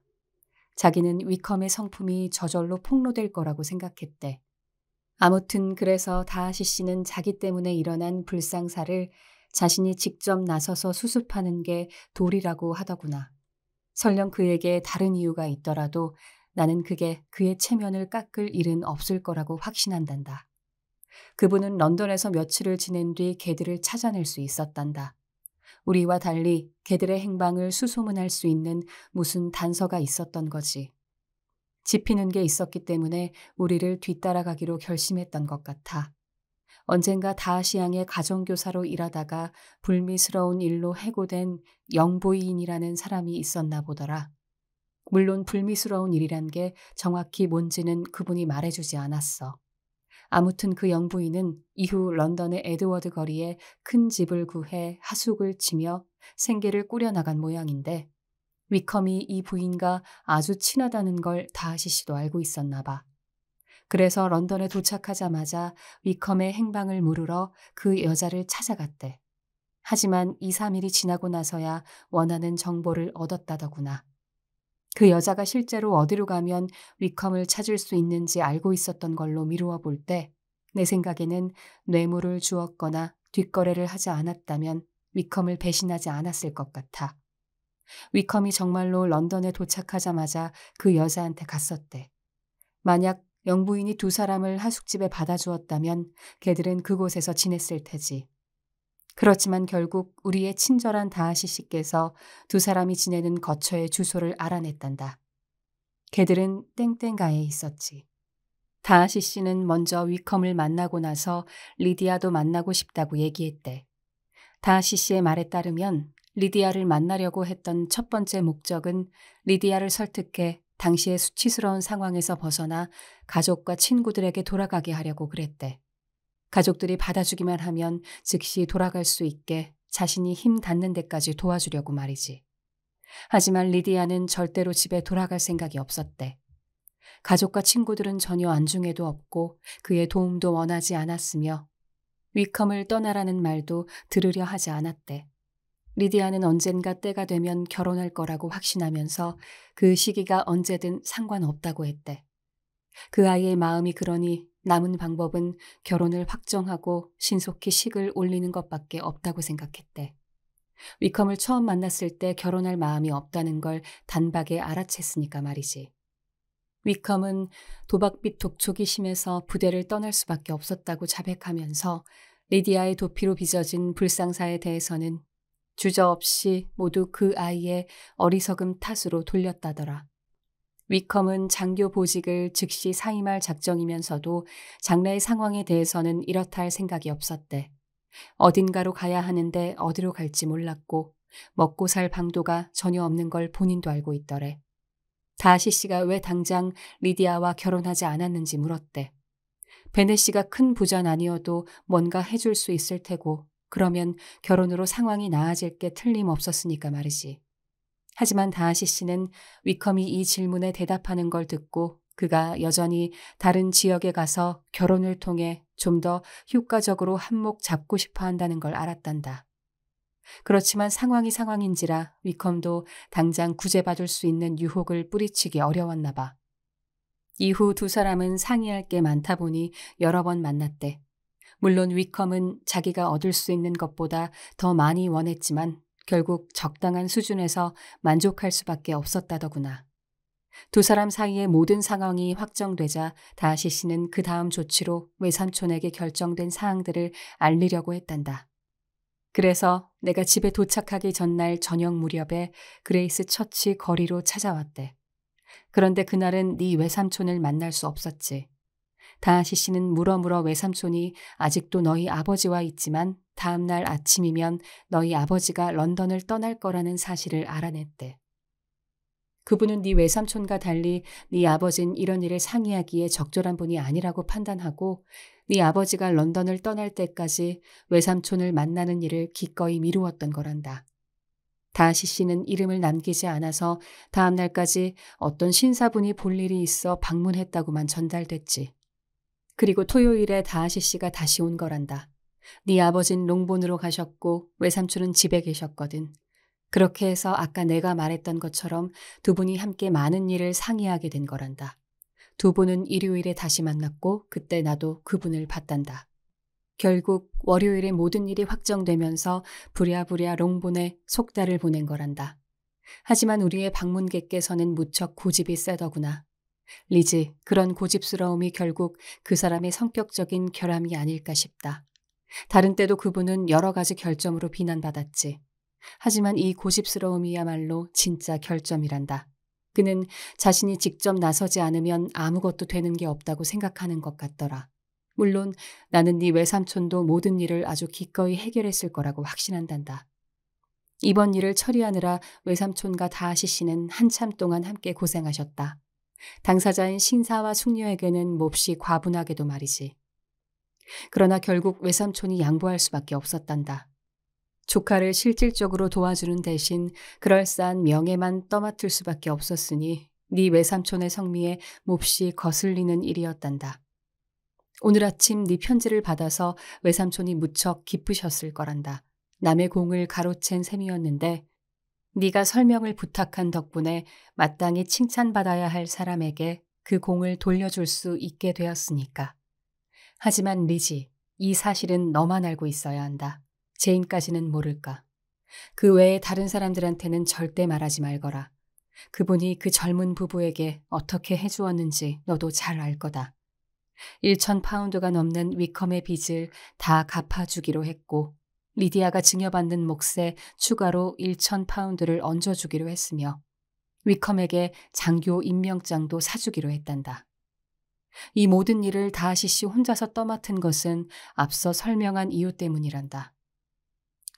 자기는 위컴의 성품이 저절로 폭로될 거라고 생각했대. 아무튼 그래서 다하시 씨는 자기 때문에 일어난 불상사를 자신이 직접 나서서 수습하는 게 도리라고 하더구나. 설령 그에게 다른 이유가 있더라도 나는 그게 그의 체면을 깎을 일은 없을 거라고 확신한단다. 그분은 런던에서 며칠을 지낸 뒤 걔들을 찾아낼 수 있었단다. 우리와 달리 걔들의 행방을 수소문할 수 있는 무슨 단서가 있었던 거지. 지피는 게 있었기 때문에 우리를 뒤따라가기로 결심했던 것 같아. 언젠가 다하시 양의 가정교사로 일하다가 불미스러운 일로 해고된 영부인이라는 사람이 있었나 보더라. 물론 불미스러운 일이란 게 정확히 뭔지는 그분이 말해주지 않았어. 아무튼 그 영부인은 이후 런던의 에드워드 거리에 큰 집을 구해 하숙을 치며 생계를 꾸려나간 모양인데 위컴이 이 부인과 아주 친하다는 걸 다하시 씨도 알고 있었나 봐. 그래서 런던에 도착하자마자 위컴의 행방을 물으러 그 여자를 찾아갔대. 하지만 2, 3일이 지나고 나서야 원하는 정보를 얻었다더구나. 그 여자가 실제로 어디로 가면 위컴을 찾을 수 있는지 알고 있었던 걸로 미루어 볼 때 내 생각에는 뇌물을 주었거나 뒷거래를 하지 않았다면 위컴을 배신하지 않았을 것 같아. 위컴이 정말로 런던에 도착하자마자 그 여자한테 갔었대. 만약 영부인이 두 사람을 하숙집에 받아주었다면 걔들은 그곳에서 지냈을 테지. 그렇지만 결국 우리의 친절한 다하시 씨께서 두 사람이 지내는 거처의 주소를 알아냈단다. 걔들은 땡땡가에 있었지. 다하시 씨는 먼저 위컴을 만나고 나서 리디아도 만나고 싶다고 얘기했대. 다하시 씨의 말에 따르면 리디아를 만나려고 했던 첫 번째 목적은 리디아를 설득해 당시의 수치스러운 상황에서 벗어나 가족과 친구들에게 돌아가게 하려고 그랬대. 가족들이 받아주기만 하면 즉시 돌아갈 수 있게 자신이 힘 닿는 데까지 도와주려고 말이지. 하지만 리디아는 절대로 집에 돌아갈 생각이 없었대. 가족과 친구들은 전혀 안중에도 없고 그의 도움도 원하지 않았으며 위컴을 떠나라는 말도 들으려 하지 않았대. 리디아는 언젠가 때가 되면 결혼할 거라고 확신하면서 그 시기가 언제든 상관없다고 했대. 그 아이의 마음이 그러니 남은 방법은 결혼을 확정하고 신속히 식을 올리는 것밖에 없다고 생각했대. 위컴을 처음 만났을 때 결혼할 마음이 없다는 걸 단박에 알아챘으니까 말이지. 위컴은 도박빚 독촉이 심해서 부대를 떠날 수밖에 없었다고 자백하면서 리디아의 도피로 빚어진 불상사에 대해서는 주저없이 모두 그 아이의 어리석음 탓으로 돌렸다더라. 위컴은 장교 보직을 즉시 사임할 작정이면서도 장래의 상황에 대해서는 이렇다 할 생각이 없었대. 어딘가로 가야 하는데 어디로 갈지 몰랐고 먹고 살 방도가 전혀 없는 걸 본인도 알고 있더래. 다하시 씨가 왜 당장 리디아와 결혼하지 않았는지 물었대. 베네 씨가 큰 부자는 아니어도 뭔가 해줄 수 있을 테고 그러면 결혼으로 상황이 나아질 게 틀림없었으니까 말이지. 하지만 다하시 씨는 위컴이 이 질문에 대답하는 걸 듣고 그가 여전히 다른 지역에 가서 결혼을 통해 좀 더 효과적으로 한몫 잡고 싶어 한다는 걸 알았단다. 그렇지만 상황이 상황인지라 위컴도 당장 구제받을 수 있는 유혹을 뿌리치기 어려웠나 봐. 이후 두 사람은 상의할 게 많다 보니 여러 번 만났대. 물론 위컴은 자기가 얻을 수 있는 것보다 더 많이 원했지만 결국 적당한 수준에서 만족할 수밖에 없었다더구나. 두 사람 사이의 모든 상황이 확정되자 다하시 씨는 그 다음 조치로 외삼촌에게 결정된 사항들을 알리려고 했단다. 그래서 내가 집에 도착하기 전날 저녁 무렵에 그레이스 처치 거리로 찾아왔대. 그런데 그날은 네 외삼촌을 만날 수 없었지. 다하시 씨는 물어물어 외삼촌이 아직도 너희 아버지와 있지만 다음 날 아침이면 너희 아버지가 런던을 떠날 거라는 사실을 알아냈대. 그분은 네 외삼촌과 달리 네 아버진 이런 일을 상의하기에 적절한 분이 아니라고 판단하고 네 아버지가 런던을 떠날 때까지 외삼촌을 만나는 일을 기꺼이 미루었던 거란다. 다하시 씨는 이름을 남기지 않아서 다음 날까지 어떤 신사분이 볼 일이 있어 방문했다고만 전달됐지. 그리고 토요일에 다하시 씨가 다시 온 거란다. 네 아버진 롱본으로 가셨고 외삼촌은 집에 계셨거든. 그렇게 해서 아까 내가 말했던 것처럼 두 분이 함께 많은 일을 상의하게 된 거란다. 두 분은 일요일에 다시 만났고 그때 나도 그분을 봤단다. 결국 월요일에 모든 일이 확정되면서 부랴부랴 롱본에 속달을 보낸 거란다. 하지만 우리의 방문객께서는 무척 고집이 세더구나. 리즈, 그런 고집스러움이 결국 그 사람의 성격적인 결함이 아닐까 싶다. 다른 때도 그분은 여러 가지 결점으로 비난받았지. 하지만 이 고집스러움이야말로 진짜 결점이란다. 그는 자신이 직접 나서지 않으면 아무것도 되는 게 없다고 생각하는 것 같더라. 물론 나는 네 외삼촌도 모든 일을 아주 기꺼이 해결했을 거라고 확신한단다. 이번 일을 처리하느라 외삼촌과 다하시 씨는 한참 동안 함께 고생하셨다. 당사자인 신사와 숙녀에게는 몹시 과분하게도 말이지. 그러나 결국 외삼촌이 양보할 수밖에 없었단다. 조카를 실질적으로 도와주는 대신 그럴싸한 명예만 떠맡을 수밖에 없었으니 네 외삼촌의 성미에 몹시 거슬리는 일이었단다. 오늘 아침 네 편지를 받아서 외삼촌이 무척 기쁘셨을 거란다. 남의 공을 가로챈 셈이었는데 네가 설명을 부탁한 덕분에 마땅히 칭찬받아야 할 사람에게 그 공을 돌려줄 수 있게 되었으니까. 하지만 리지, 이 사실은 너만 알고 있어야 한다. 제인까지는 모를까. 그 외에 다른 사람들한테는 절대 말하지 말거라. 그분이 그 젊은 부부에게 어떻게 해주었는지 너도 잘 알 거다. 1,000파운드가 넘는 위컴의 빚을 다 갚아주기로 했고 리디아가 증여받는 몫에 추가로 1,000파운드를 얹어주기로 했으며 위컴에게 장교 임명장도 사주기로 했단다. 이 모든 일을 다하시 씨 혼자서 떠맡은 것은 앞서 설명한 이유 때문이란다.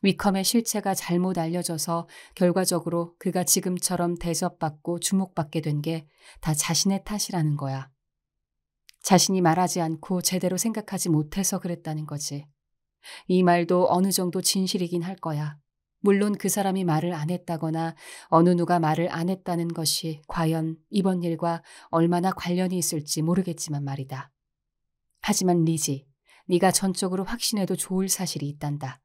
위컴의 실체가 잘못 알려져서 결과적으로 그가 지금처럼 대접받고 주목받게 된 게 다 자신의 탓이라는 거야. 자신이 말하지 않고 제대로 생각하지 못해서 그랬다는 거지. 이 말도 어느 정도 진실이긴 할 거야. 물론 그 사람이 말을 안 했다거나 어느 누가 말을 안 했다는 것이 과연 이번 일과 얼마나 관련이 있을지 모르겠지만 말이다. 하지만 리지, 네가 전적으로 확신해도 좋을 사실이 있단다.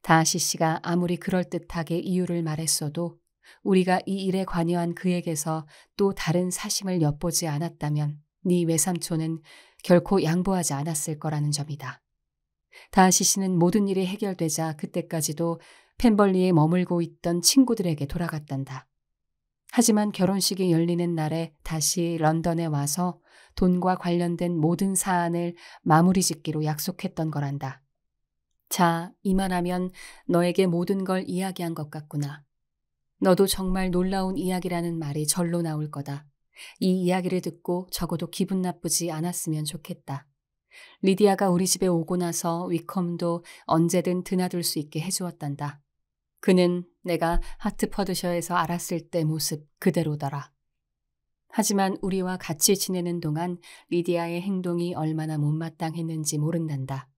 다하시 씨가 아무리 그럴듯하게 이유를 말했어도 우리가 이 일에 관여한 그에게서 또 다른 사심을 엿보지 않았다면 네 외삼촌은 결코 양보하지 않았을 거라는 점이다. 다하시 씨는 모든 일이 해결되자 그때까지도 펜벌리에 머물고 있던 친구들에게 돌아갔단다. 하지만 결혼식이 열리는 날에 다시 런던에 와서 돈과 관련된 모든 사안을 마무리 짓기로 약속했던 거란다. 자, 이만하면 너에게 모든 걸 이야기한 것 같구나. 너도 정말 놀라운 이야기라는 말이 절로 나올 거다. 이 이야기를 듣고 적어도 기분 나쁘지 않았으면 좋겠다. 리디아가 우리 집에 오고 나서 위컴도 언제든 드나들 수 있게 해주었단다. 그는 내가 하트퍼드셔에서 알았을 때 모습 그대로더라. 하지만 우리와 같이 지내는 동안 리디아의 행동이 얼마나 못마땅했는지 모른단다.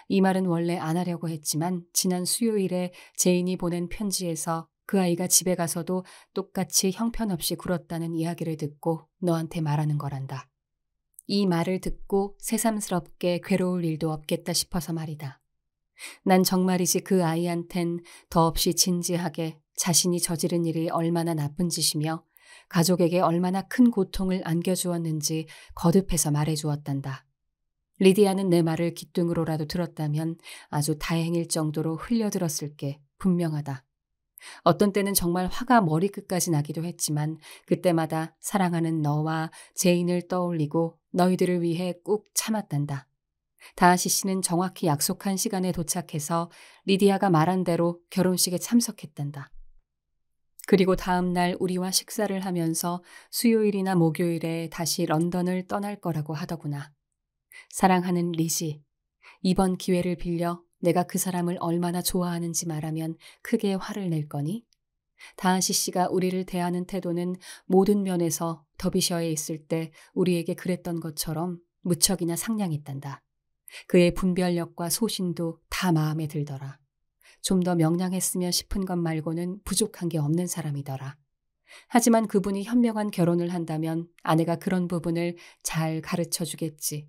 이 말은 원래 안 하려고 했지만 지난 수요일에 제인이 보낸 편지에서 그 아이가 집에 가서도 똑같이 형편없이 굴었다는 이야기를 듣고 너한테 말하는 거란다. 이 말을 듣고 새삼스럽게 괴로울 일도 없겠다 싶어서 말이다. 난 정말이지 그 아이한텐 더없이 진지하게 자신이 저지른 일이 얼마나 나쁜 짓이며 가족에게 얼마나 큰 고통을 안겨주었는지 거듭해서 말해주었단다. 리디아는 내 말을 귓등으로라도 들었다면 아주 다행일 정도로 흘려들었을 게 분명하다. 어떤 때는 정말 화가 머리끝까지 나기도 했지만 그때마다 사랑하는 너와 제인을 떠올리고 너희들을 위해 꾹 참았단다. 다하시 씨는 정확히 약속한 시간에 도착해서 리디아가 말한 대로 결혼식에 참석했단다. 그리고 다음 날 우리와 식사를 하면서 수요일이나 목요일에 다시 런던을 떠날 거라고 하더구나. 사랑하는 리지, 이번 기회를 빌려 내가 그 사람을 얼마나 좋아하는지 말하면 크게 화를 낼 거니? 다하시 씨가 우리를 대하는 태도는 모든 면에서 더비셔에 있을 때 우리에게 그랬던 것처럼 무척이나 상냥했단다. 그의 분별력과 소신도 다 마음에 들더라. 좀 더 명랑했으면 싶은 것 말고는 부족한 게 없는 사람이더라. 하지만 그분이 현명한 결혼을 한다면 아내가 그런 부분을 잘 가르쳐 주겠지.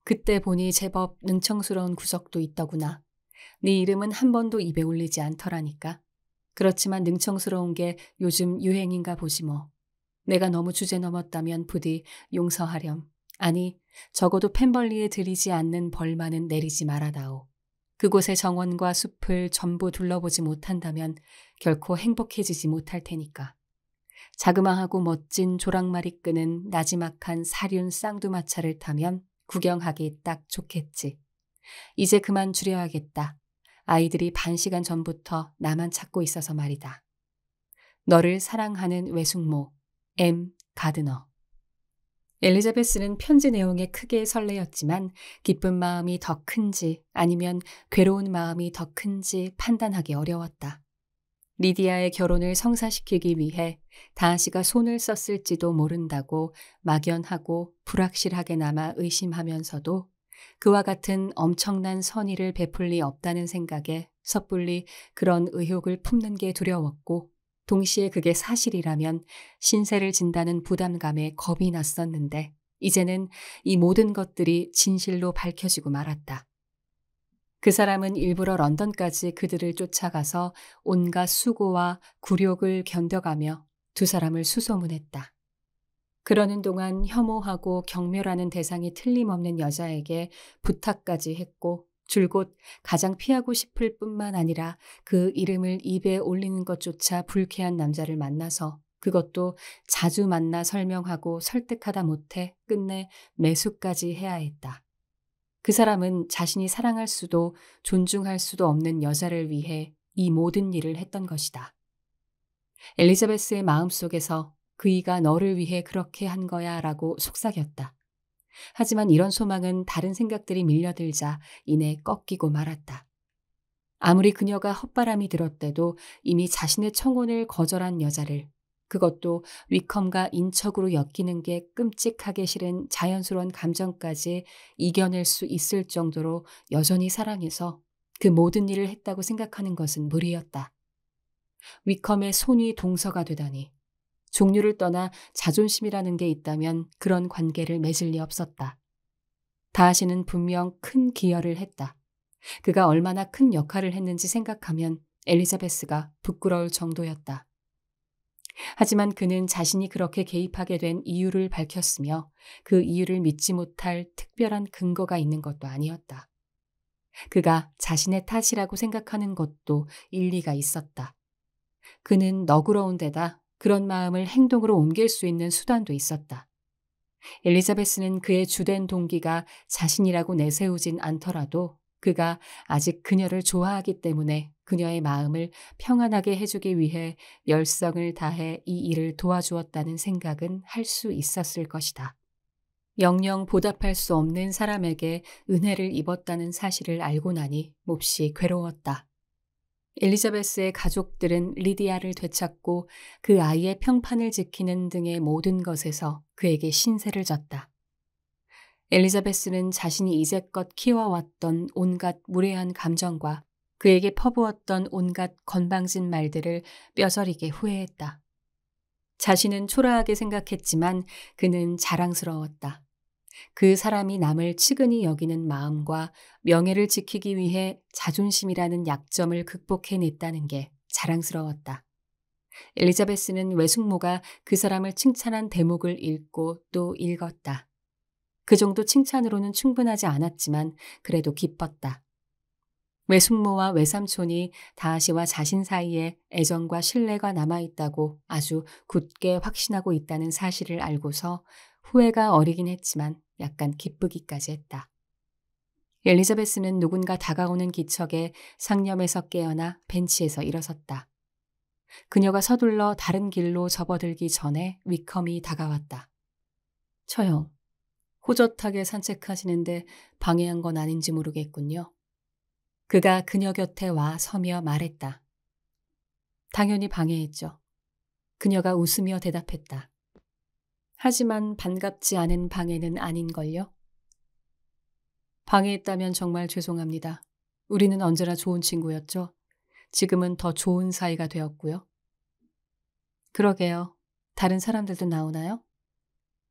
그때 보니 제법 능청스러운 구석도 있더구나. 네 이름은 한 번도 입에 올리지 않더라니까. 그렇지만 능청스러운 게 요즘 유행인가 보지 뭐. 내가 너무 주제 넘었다면 부디 용서하렴. 아니, 적어도 펜벌리에 들이지 않는 벌만은 내리지 말아다오. 그곳의 정원과 숲을 전부 둘러보지 못한다면 결코 행복해지지 못할 테니까. 자그마하고 멋진 조랑말이 끄는 나지막한 사륜 쌍두마차를 타면 구경하기 딱 좋겠지. 이제 그만 줄여야겠다. 아이들이 반 시간 전부터 나만 찾고 있어서 말이다. 너를 사랑하는 외숙모, M. 가드너. 엘리자베스는 편지 내용에 크게 설레었지만 기쁜 마음이 더 큰지 아니면 괴로운 마음이 더 큰지 판단하기 어려웠다. 리디아의 결혼을 성사시키기 위해 다하시가 손을 썼을지도 모른다고 막연하고 불확실하게나마 의심하면서도 그와 같은 엄청난 선의를 베풀 리 없다는 생각에 섣불리 그런 의혹을 품는 게 두려웠고 동시에 그게 사실이라면 신세를 진다는 부담감에 겁이 났었는데 이제는 이 모든 것들이 진실로 밝혀지고 말았다. 그 사람은 일부러 런던까지 그들을 쫓아가서 온갖 수고와 굴욕을 견뎌가며 두 사람을 수소문했다. 그러는 동안 혐오하고 경멸하는 대상이 틀림없는 여자에게 부탁까지 했고 줄곧 가장 피하고 싶을 뿐만 아니라 그 이름을 입에 올리는 것조차 불쾌한 남자를 만나서 그것도 자주 만나 설명하고 설득하다 못해 끝내 매수까지 해야 했다. 그 사람은 자신이 사랑할 수도 존중할 수도 없는 여자를 위해 이 모든 일을 했던 것이다. 엘리자베스의 마음속에서 그이가 너를 위해 그렇게 한 거야 라고 속삭였다. 하지만 이런 소망은 다른 생각들이 밀려들자 이내 꺾이고 말았다. 아무리 그녀가 헛바람이 들었대도 이미 자신의 청혼을 거절한 여자를, 그것도 위컴과 인척으로 엮이는 게 끔찍하게 싫은 자연스러운 감정까지 이겨낼 수 있을 정도로 여전히 사랑해서 그 모든 일을 했다고 생각하는 것은 무리였다. 위컴의 손이 동서가 되다니. 종류를 떠나 자존심이라는 게 있다면 그런 관계를 맺을 리 없었다. 다하시는 분명 큰 기여를 했다. 그가 얼마나 큰 역할을 했는지 생각하면 엘리자베스가 부끄러울 정도였다. 하지만 그는 자신이 그렇게 개입하게 된 이유를 밝혔으며 그 이유를 믿지 못할 특별한 근거가 있는 것도 아니었다. 그가 자신의 탓이라고 생각하는 것도 일리가 있었다. 그는 너그러운 데다 그런 마음을 행동으로 옮길 수 있는 수단도 있었다. 엘리자베스는 그의 주된 동기가 자신이라고 내세우진 않더라도 그가 아직 그녀를 좋아하기 때문에 그녀의 마음을 평안하게 해주기 위해 열성을 다해 이 일을 도와주었다는 생각은 할 수 있었을 것이다. 영영 보답할 수 없는 사람에게 은혜를 입었다는 사실을 알고 나니 몹시 괴로웠다. 엘리자베스의 가족들은 리디아를 되찾고 그 아이의 평판을 지키는 등의 모든 것에서 그에게 신세를 졌다. 엘리자베스는 자신이 이제껏 키워왔던 온갖 무례한 감정과 그에게 퍼부었던 온갖 건방진 말들을 뼈저리게 후회했다. 자신은 초라하게 생각했지만 그는 자랑스러웠다. 그 사람이 남을 측은히 여기는 마음과 명예를 지키기 위해 자존심이라는 약점을 극복해냈다는 게 자랑스러웠다. 엘리자베스는 외숙모가 그 사람을 칭찬한 대목을 읽고 또 읽었다. 그 정도 칭찬으로는 충분하지 않았지만 그래도 기뻤다. 외숙모와 외삼촌이 다하시와 자신 사이에 애정과 신뢰가 남아있다고 아주 굳게 확신하고 있다는 사실을 알고서 후회가 어리긴 했지만 약간 기쁘기까지 했다. 엘리자베스는 누군가 다가오는 기척에 상념에서 깨어나 벤치에서 일어섰다. 그녀가 서둘러 다른 길로 접어들기 전에 위컴이 다가왔다. 처형, 호젓하게 산책하시는데 방해한 건 아닌지 모르겠군요. 그가 그녀 곁에 와 서며 말했다. 당연히 방해했죠. 그녀가 웃으며 대답했다. 하지만 반갑지 않은 방해는 아닌걸요? 방해했다면 정말 죄송합니다. 우리는 언제나 좋은 친구였죠. 지금은 더 좋은 사이가 되었고요. 그러게요. 다른 사람들도 나오나요?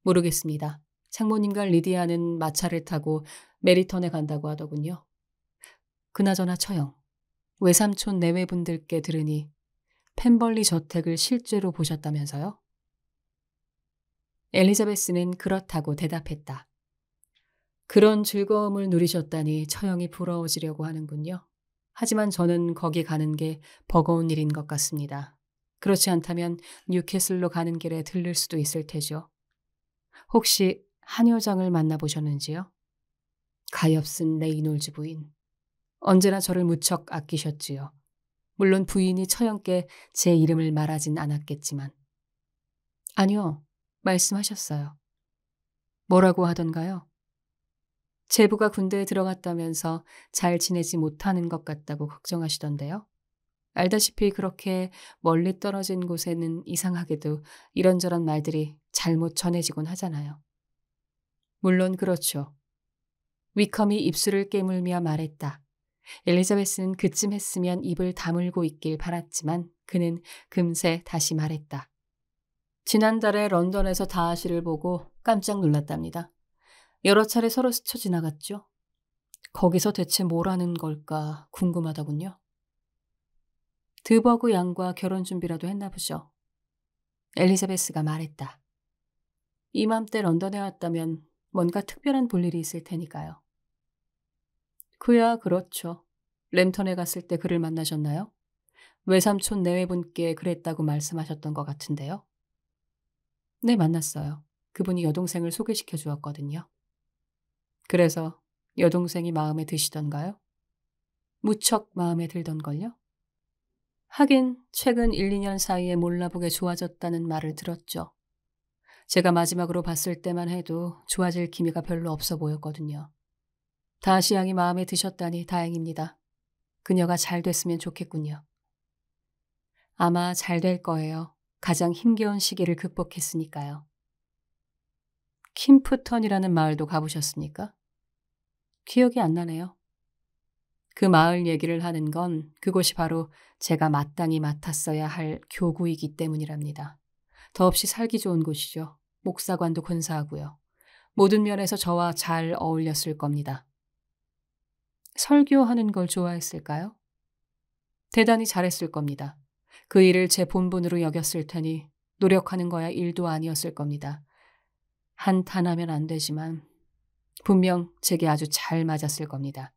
모르겠습니다. 장모님과 리디아는 마차를 타고 메리턴에 간다고 하더군요. 그나저나 처형, 외삼촌 내외분들께 들으니 펜벌리 저택을 실제로 보셨다면서요? 엘리자베스는 그렇다고 대답했다. 그런 즐거움을 누리셨다니 처형이 부러워지려고 하는군요. 하지만 저는 거기 가는 게 버거운 일인 것 같습니다. 그렇지 않다면 뉴캐슬로 가는 길에 들를 수도 있을 테죠. 혹시 한 여장을 만나보셨는지요? 가엾은 레이놀즈 부인. 언제나 저를 무척 아끼셨지요. 물론 부인이 처형께 제 이름을 말하진 않았겠지만. 아니요, 말씀하셨어요. 뭐라고 하던가요? 제부가 군대에 들어갔다면서 잘 지내지 못하는 것 같다고 걱정하시던데요. 알다시피 그렇게 멀리 떨어진 곳에는 이상하게도 이런저런 말들이 잘못 전해지곤 하잖아요. 물론 그렇죠. 위컴이 입술을 깨물며 말했다. 엘리자베스는 그쯤 했으면 입을 다물고 있길 바랐지만 그는 금세 다시 말했다. 지난달에 런던에서 다하시를 보고 깜짝 놀랐답니다. 여러 차례 서로 스쳐 지나갔죠. 거기서 대체 뭘 하는 걸까 궁금하더군요. 드버그 양과 결혼 준비라도 했나 보죠. 엘리자베스가 말했다. 이맘때 런던에 왔다면 뭔가 특별한 볼일이 있을 테니까요. 그야 그렇죠. 램턴에 갔을 때 그를 만나셨나요? 외삼촌 내외분께 그랬다고 말씀하셨던 것 같은데요. 네, 만났어요. 그분이 여동생을 소개시켜 주었거든요. 그래서 여동생이 마음에 드시던가요? 무척 마음에 들던걸요? 하긴 최근 1, 2년 사이에 몰라보게 좋아졌다는 말을 들었죠. 제가 마지막으로 봤을 때만 해도 좋아질 기미가 별로 없어 보였거든요. 다시 양이 마음에 드셨다니 다행입니다. 그녀가 잘 됐으면 좋겠군요. 아마 잘 될 거예요. 가장 힘겨운 시기를 극복했으니까요. 킴프턴이라는 마을도 가보셨습니까? 기억이 안 나네요. 그 마을 얘기를 하는 건 그곳이 바로 제가 마땅히 맡았어야 할 교구이기 때문이랍니다. 더없이 살기 좋은 곳이죠. 목사관도 근사하고요. 모든 면에서 저와 잘 어울렸을 겁니다. 설교하는 걸 좋아했을까요? 대단히 잘했을 겁니다. 그 일을 제 본분으로 여겼을 테니 노력하는 거야 일도 아니었을 겁니다. 한탄하면 안 되지만 분명 제게 아주 잘 맞았을 겁니다.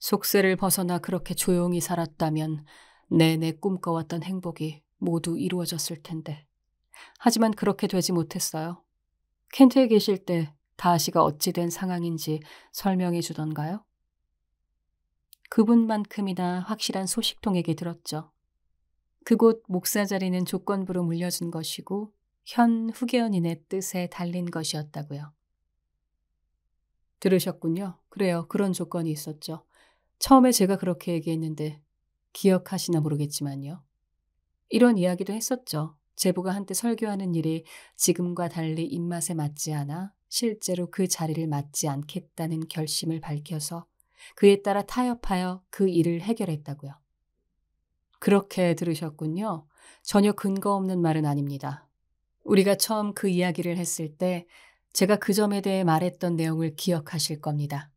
속세를 벗어나 그렇게 조용히 살았다면 내내 꿈꿔왔던 행복이 모두 이루어졌을 텐데. 하지만 그렇게 되지 못했어요. 켄트에 계실 때 다시가 어찌 된 상황인지 설명해 주던가요? 그분만큼이나 확실한 소식통에게 들었죠. 그곳 목사 자리는 조건부로 물려준 것이고 현 후계연인의 뜻에 달린 것이었다고요. 들으셨군요. 그래요. 그런 조건이 있었죠. 처음에 제가 그렇게 얘기했는데 기억하시나 모르겠지만요. 이런 이야기도 했었죠. 제부가 한때 설교하는 일이 지금과 달리 입맛에 맞지 않아 실제로 그 자리를 맡지 않겠다는 결심을 밝혀서 그에 따라 타협하여 그 일을 해결했다고요. 그렇게 들으셨군요. 전혀 근거 없는 말은 아닙니다. 우리가 처음 그 이야기를 했을 때 제가 그 점에 대해 말했던 내용을 기억하실 겁니다.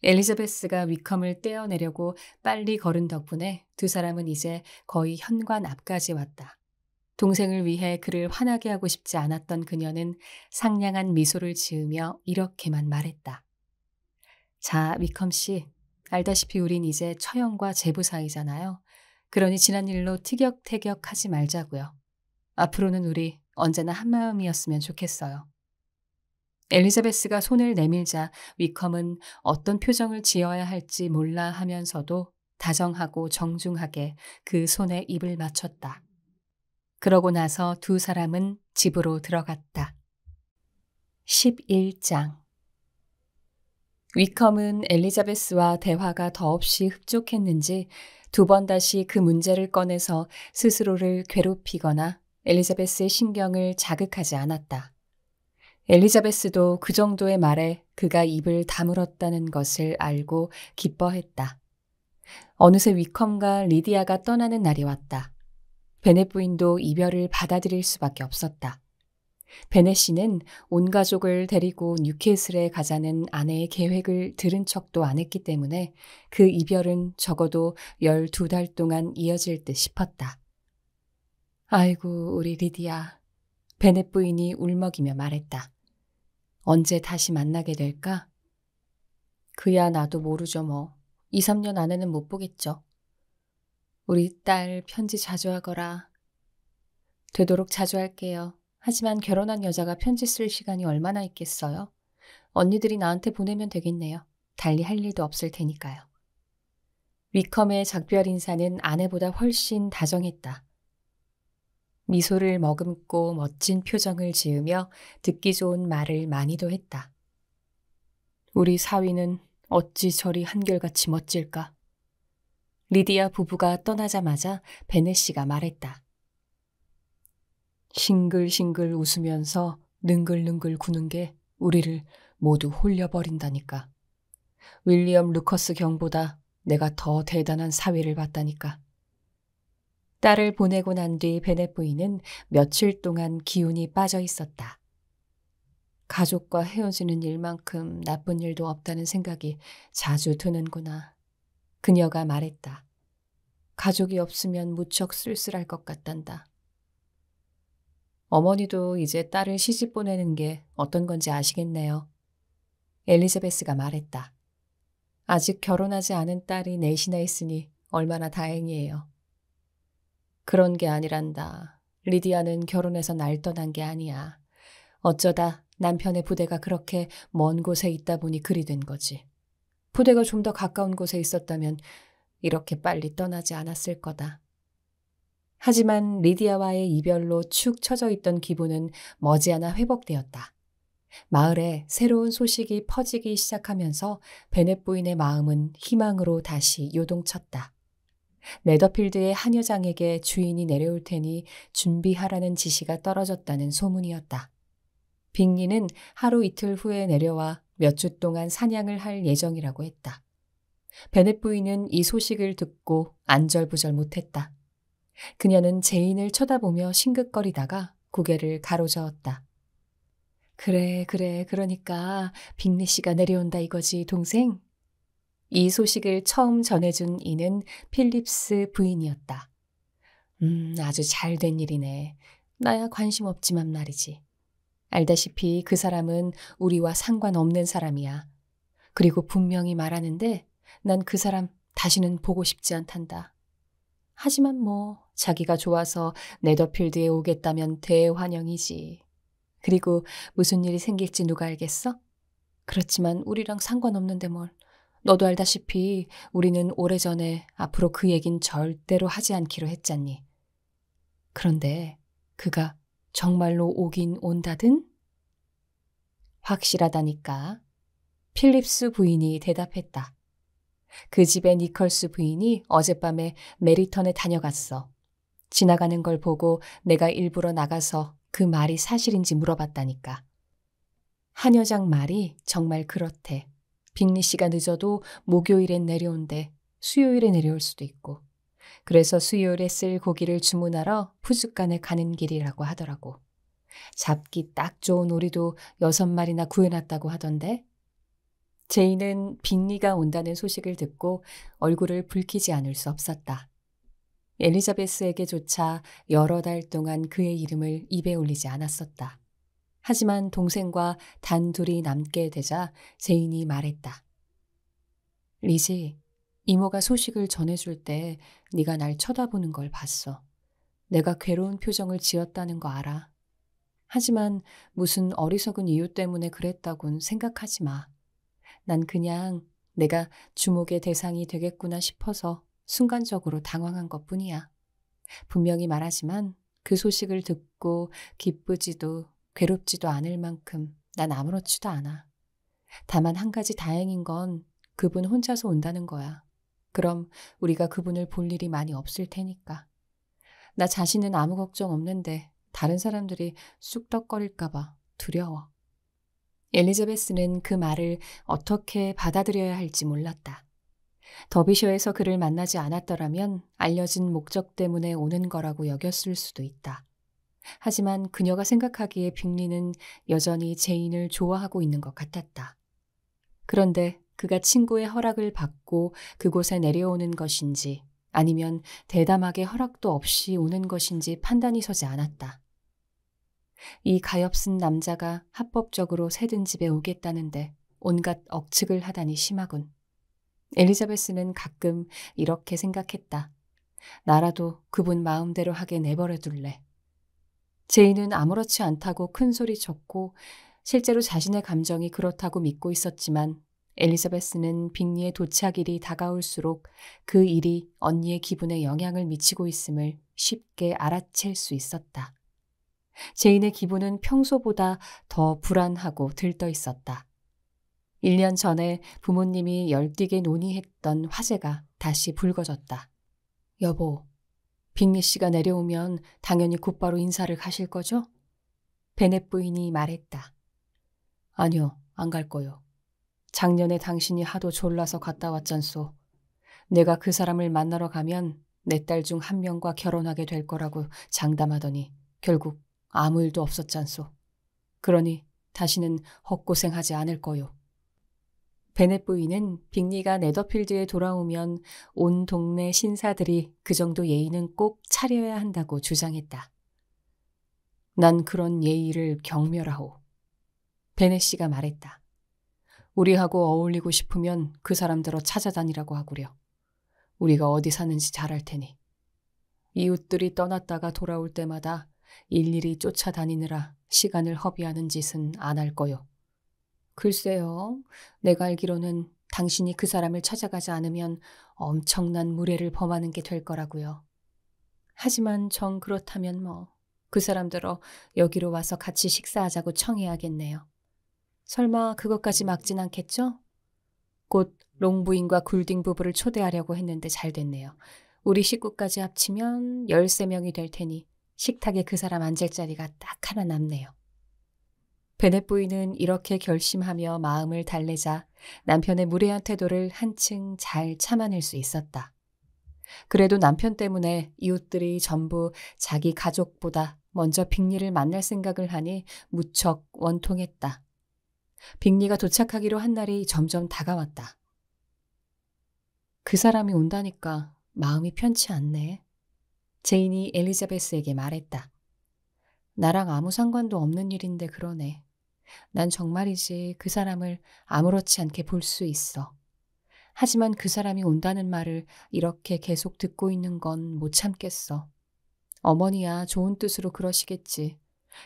엘리자베스가 위컴을 떼어내려고 빨리 걸은 덕분에 두 사람은 이제 거의 현관 앞까지 왔다. 동생을 위해 그를 화나게 하고 싶지 않았던 그녀는 상냥한 미소를 지으며 이렇게만 말했다. 자, 위컴 씨. 알다시피 우린 이제 처형과 제부 사이잖아요. 그러니 지난 일로 티격태격하지 말자고요. 앞으로는 우리 언제나 한마음이었으면 좋겠어요. 엘리자베스가 손을 내밀자 위컴은 어떤 표정을 지어야 할지 몰라 하면서도 다정하고 정중하게 그 손에 입을 맞췄다. 그러고 나서 두 사람은 집으로 들어갔다. 11장 위컴은 엘리자베스와 대화가 더없이 흡족했는지 두 번 다시 그 문제를 꺼내서 스스로를 괴롭히거나 엘리자베스의 신경을 자극하지 않았다. 엘리자베스도 그 정도의 말에 그가 입을 다물었다는 것을 알고 기뻐했다. 어느새 위컴과 리디아가 떠나는 날이 왔다. 베넷 부인도 이별을 받아들일 수밖에 없었다. 베넷 씨는 온 가족을 데리고 뉴캐슬에 가자는 아내의 계획을 들은 척도 안 했기 때문에 그 이별은 적어도 12달 동안 이어질 듯 싶었다. 아이고, 우리 리디아. 베넷 부인이 울먹이며 말했다. 언제 다시 만나게 될까? 그야 나도 모르죠 뭐. 2, 3년 안에는 못 보겠죠. 우리 딸 편지 자주 하거라. 되도록 자주 할게요. 하지만 결혼한 여자가 편지 쓸 시간이 얼마나 있겠어요? 언니들이 나한테 보내면 되겠네요. 달리 할 일도 없을 테니까요. 위컴의 작별 인사는 아내보다 훨씬 다정했다. 미소를 머금고 멋진 표정을 지으며 듣기 좋은 말을 많이도 했다. 우리 사위는 어찌 저리 한결같이 멋질까? 리디아 부부가 떠나자마자 베넷 씨가 말했다. 싱글싱글 웃으면서 능글능글 구는 게 우리를 모두 홀려버린다니까. 윌리엄 루커스 경보다 내가 더 대단한 사위를 봤다니까. 딸을 보내고 난 뒤 베넷 부인은 며칠 동안 기운이 빠져 있었다. 가족과 헤어지는 일만큼 나쁜 일도 없다는 생각이 자주 드는구나. 그녀가 말했다. 가족이 없으면 무척 쓸쓸할 것 같단다. 어머니도 이제 딸을 시집 보내는 게 어떤 건지 아시겠네요. 엘리자베스가 말했다. 아직 결혼하지 않은 딸이 넷이나 있으니 얼마나 다행이에요. 그런 게 아니란다. 리디아는 결혼해서 날 떠난 게 아니야. 어쩌다 남편의 부대가 그렇게 먼 곳에 있다 보니 그리 된 거지. 부대가 좀 더 가까운 곳에 있었다면 이렇게 빨리 떠나지 않았을 거다. 하지만 리디아와의 이별로 축 처져 있던 기분은 머지않아 회복되었다. 마을에 새로운 소식이 퍼지기 시작하면서 베넷 부인의 마음은 희망으로 다시 요동쳤다. 네더필드의 한 여장에게 주인이 내려올 테니 준비하라는 지시가 떨어졌다는 소문이었다. 빅리는 하루 이틀 후에 내려와 몇 주 동안 사냥을 할 예정이라고 했다. 베넷 부인은 이 소식을 듣고 안절부절 못했다. 그녀는 제인을 쳐다보며 싱긋거리다가 고개를 가로저었다. 그래, 그러니까 빅리 씨가 내려온다 이거지, 동생? 이 소식을 처음 전해준 이는 필립스 부인이었다. 아주 잘 된 일이네. 나야 관심 없지만 말이지. 알다시피 그 사람은 우리와 상관없는 사람이야. 그리고 분명히 말하는데 난 그 사람 다시는 보고 싶지 않단다. 하지만 뭐 자기가 좋아서 네더필드에 오겠다면 대환영이지. 그리고 무슨 일이 생길지 누가 알겠어? 그렇지만 우리랑 상관없는데 뭘. 너도 알다시피 우리는 오래전에 앞으로 그 얘긴 절대로 하지 않기로 했잖니. 그런데 그가 정말로 오긴 온다든? 확실하다니까. 필립스 부인이 대답했다. 그 집의 니컬스 부인이 어젯밤에 메리턴에 다녀갔어. 지나가는 걸 보고 내가 일부러 나가서 그 말이 사실인지 물어봤다니까. 한 여장 말이 정말 그렇대. 빅리 씨가 늦어도 목요일엔 내려온대. 수요일에 내려올 수도 있고. 그래서 수요일에 쓸 고기를 주문하러 푸주간에 가는 길이라고 하더라고. 잡기 딱 좋은 오리도 6마리나 구해놨다고 하던데. 제인은 빅리가 온다는 소식을 듣고 얼굴을 붉히지 않을 수 없었다. 엘리자베스에게조차 여러 달 동안 그의 이름을 입에 올리지 않았었다. 하지만 동생과 단둘이 남게 되자 제인이 말했다. 리지, 이모가 소식을 전해줄 때 네가 날 쳐다보는 걸 봤어. 내가 괴로운 표정을 지었다는 거 알아. 하지만 무슨 어리석은 이유 때문에 그랬다곤 생각하지 마. 난 그냥 내가 주목의 대상이 되겠구나 싶어서 순간적으로 당황한 것뿐이야. 분명히 말하지만 그 소식을 듣고 기쁘지도 괴롭지도 않을 만큼 난 아무렇지도 않아. 다만 한 가지 다행인 건 그분 혼자서 온다는 거야. 그럼 우리가 그분을 볼 일이 많이 없을 테니까. 나 자신은 아무 걱정 없는데 다른 사람들이 쑥덕거릴까 봐 두려워. 엘리자베스는 그 말을 어떻게 받아들여야 할지 몰랐다. 더비셔에서 그를 만나지 않았더라면 알려진 목적 때문에 오는 거라고 여겼을 수도 있다. 하지만 그녀가 생각하기에 빅리는 여전히 제인을 좋아하고 있는 것 같았다. 그런데 그가 친구의 허락을 받고 그곳에 내려오는 것인지 아니면 대담하게 허락도 없이 오는 것인지 판단이 서지 않았다. 이 가엾은 남자가 합법적으로 새든 집에 오겠다는데 온갖 억측을 하다니 심하군. 엘리자베스는 가끔 이렇게 생각했다. 나라도 그분 마음대로 하게 내버려 둘래. 제인은 아무렇지 않다고 큰소리쳤고 실제로 자신의 감정이 그렇다고 믿고 있었지만 엘리자베스는 빅리의 도착일이 다가올수록 그 일이 언니의 기분에 영향을 미치고 있음을 쉽게 알아챌 수 있었다. 제인의 기분은 평소보다 더 불안하고 들떠 있었다. 1년 전에 부모님이 열띠게 논의했던 화제가 다시 불거졌다. 여보, 빅리 씨가 내려오면 당연히 곧바로 인사를 가실 거죠? 베넷 부인이 말했다. 아니요, 안 갈 거요. 작년에 당신이 하도 졸라서 갔다 왔잖소. 내가 그 사람을 만나러 가면 내 딸 중 한 명과 결혼하게 될 거라고 장담하더니 결국 아무 일도 없었잖소. 그러니 다시는 헛고생하지 않을 거요. 베넷 부인은 빅리가 네더필드에 돌아오면 온 동네 신사들이 그 정도 예의는 꼭 차려야 한다고 주장했다. 난 그런 예의를 경멸하오. 베넷 씨가 말했다. 우리하고 어울리고 싶으면 그 사람들어 찾아다니라고 하구려. 우리가 어디 사는지 잘 알 테니. 이웃들이 떠났다가 돌아올 때마다 일일이 쫓아다니느라 시간을 허비하는 짓은 안 할 거요. 글쎄요. 내가 알기로는 당신이 그 사람을 찾아가지 않으면 엄청난 무례를 범하는 게 될 거라고요. 하지만 정 그렇다면 그 사람들어 여기로 와서 같이 식사하자고 청해야겠네요. 설마 그것까지 막진 않겠죠? 곧 롱부인과 굴딩 부부를 초대하려고 했는데 잘 됐네요. 우리 식구까지 합치면 13명이 될 테니 식탁에 그 사람 앉을 자리가 딱 하나 남네요. 베넷 부인은 이렇게 결심하며 마음을 달래자 남편의 무례한 태도를 한층 잘 참아낼 수 있었다. 그래도 남편 때문에 이웃들이 전부 자기 가족보다 먼저 빅리를 만날 생각을 하니 무척 원통했다. 빅리가 도착하기로 한 날이 점점 다가왔다. 그 사람이 온다니까 마음이 편치 않네. 제인이 엘리자베스에게 말했다. 나랑 아무 상관도 없는 일인데 그러네. 난 정말이지 그 사람을 아무렇지 않게 볼 수 있어. 하지만 그 사람이 온다는 말을 이렇게 계속 듣고 있는 건 못 참겠어. 어머니야 좋은 뜻으로 그러시겠지.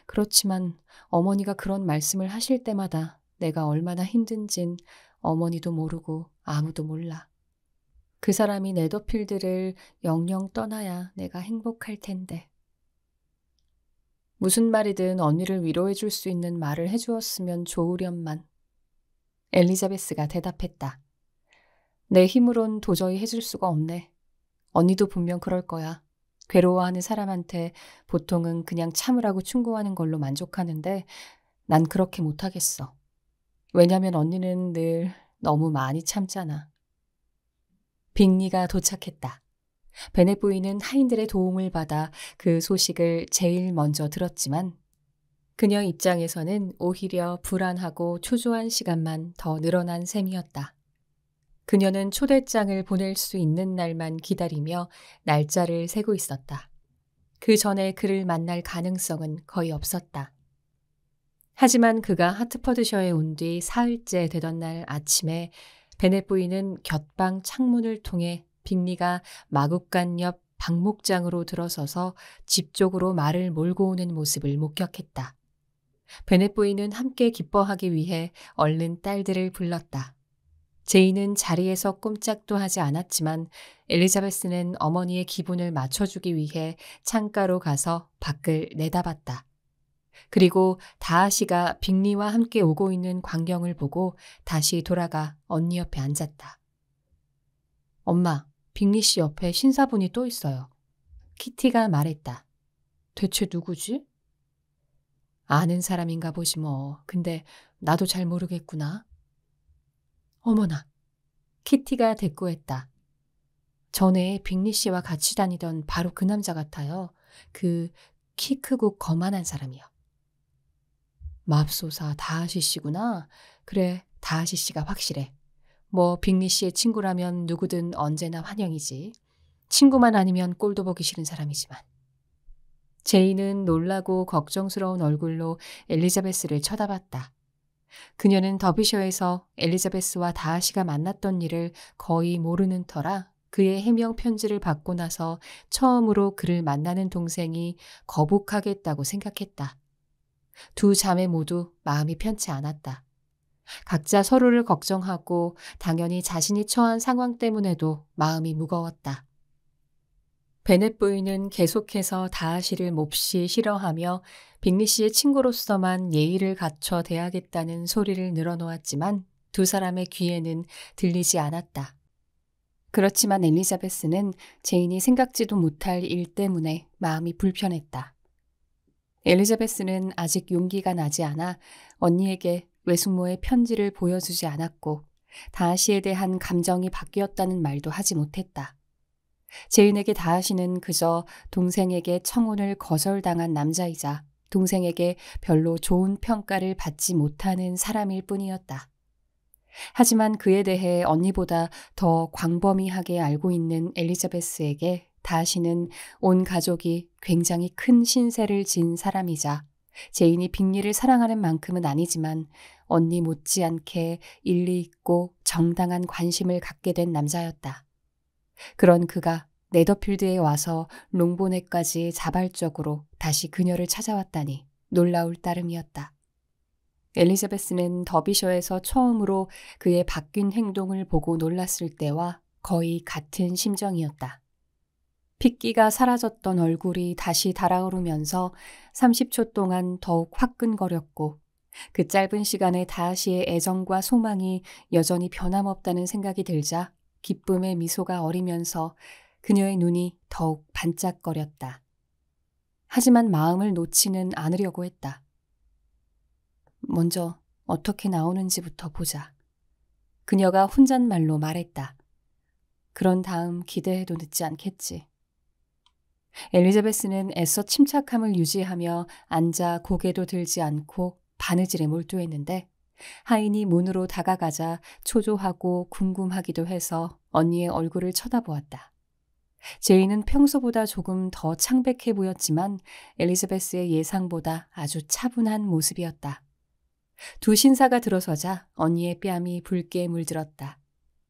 그렇지만 어머니가 그런 말씀을 하실 때마다 내가 얼마나 힘든진 어머니도 모르고 아무도 몰라. 그 사람이 네더필드를 영영 떠나야 내가 행복할 텐데. 무슨 말이든 언니를 위로해 줄 수 있는 말을 해주었으면 좋으련만. 엘리자베스가 대답했다. 내 힘으론 도저히 해줄 수가 없네. 언니도 분명 그럴 거야. 괴로워하는 사람한테 보통은 그냥 참으라고 충고하는 걸로 만족하는데 난 그렇게 못하겠어. 왜냐면 언니는 늘 너무 많이 참잖아. 빅리가 도착했다. 베넷 부인은 하인들의 도움을 받아 그 소식을 제일 먼저 들었지만 그녀 입장에서는 오히려 불안하고 초조한 시간만 더 늘어난 셈이었다. 그녀는 초대장을 보낼 수 있는 날만 기다리며 날짜를 세고 있었다. 그 전에 그를 만날 가능성은 거의 없었다. 하지만 그가 하트퍼드셔에 온 뒤 사흘째 되던 날 아침에 베넷 부인은 곁방 창문을 통해 빅리가 마국간 옆 박목장으로 들어서서 집 쪽으로 말을 몰고 오는 모습을 목격했다. 베넷 부인은 함께 기뻐하기 위해 얼른 딸들을 불렀다. 제인은 자리에서 꼼짝도 하지 않았지만 엘리자베스는 어머니의 기분을 맞춰주기 위해 창가로 가서 밖을 내다봤다. 그리고 다하시가 빅리와 함께 오고 있는 광경을 보고 다시 돌아가 언니 옆에 앉았다. 엄마, 빅리 씨 옆에 신사분이 또 있어요. 키티가 말했다. 대체 누구지? 아는 사람인가 보지 뭐. 근데 나도 잘 모르겠구나. 어머나, 키티가 대꾸했다. 전에 빅리 씨와 같이 다니던 바로 그 남자 같아요. 그 키 크고 거만한 사람이요. 맙소사 다하시 씨구나. 그래, 다하시 씨가 확실해. 뭐 빅리 씨의 친구라면 누구든 언제나 환영이지. 친구만 아니면 꼴도 보기 싫은 사람이지만. 제이는 놀라고 걱정스러운 얼굴로 엘리자베스를 쳐다봤다. 그녀는 더비셔에서 엘리자베스와 다하시가 만났던 일을 거의 모르는 터라 그의 해명 편지를 받고 나서 처음으로 그를 만나는 동생이 거북하겠다고 생각했다. 두 자매 모두 마음이 편치 않았다. 각자 서로를 걱정하고 당연히 자신이 처한 상황 때문에도 마음이 무거웠다. 베넷 부인은 계속해서 다하시를 몹시 싫어하며 빅리 씨의 친구로서만 예의를 갖춰 대하겠다는 소리를 늘어놓았지만 두 사람의 귀에는 들리지 않았다. 그렇지만 엘리자베스는 제인이 생각지도 못할 일 때문에 마음이 불편했다. 엘리자베스는 아직 용기가 나지 않아 언니에게 외숙모의 편지를 보여주지 않았고 다하시에 대한 감정이 바뀌었다는 말도 하지 못했다. 제인에게 다하시는 그저 동생에게 청혼을 거절당한 남자이자 동생에게 별로 좋은 평가를 받지 못하는 사람일 뿐이었다. 하지만 그에 대해 언니보다 더 광범위하게 알고 있는 엘리자베스에게 다하시는 온 가족이 굉장히 큰 신세를 진 사람이자 제인이 빅리를 사랑하는 만큼은 아니지만 언니 못지않게 일리 있고 정당한 관심을 갖게 된 남자였다. 그런 그가 네더필드에 와서 롱보네까지 자발적으로 다시 그녀를 찾아왔다니 놀라울 따름이었다. 엘리자베스는 더비셔에서 처음으로 그의 바뀐 행동을 보고 놀랐을 때와 거의 같은 심정이었다. 핏기가 사라졌던 얼굴이 다시 달아오르면서 30초 동안 더욱 화끈거렸고 그 짧은 시간에 다하시의 애정과 소망이 여전히 변함없다는 생각이 들자 기쁨의 미소가 어리면서 그녀의 눈이 더욱 반짝거렸다. 하지만 마음을 놓지는 않으려고 했다. 먼저 어떻게 나오는지부터 보자. 그녀가 혼잣말로 말했다. 그런 다음 기대해도 늦지 않겠지. 엘리자베스는 애써 침착함을 유지하며 앉아 고개도 들지 않고 바느질에 몰두했는데 하인이 문으로 다가가자 초조하고 궁금하기도 해서 언니의 얼굴을 쳐다보았다. 제이는 평소보다 조금 더 창백해 보였지만 엘리자베스의 예상보다 아주 차분한 모습이었다. 두 신사가 들어서자 언니의 뺨이 붉게 물들었다.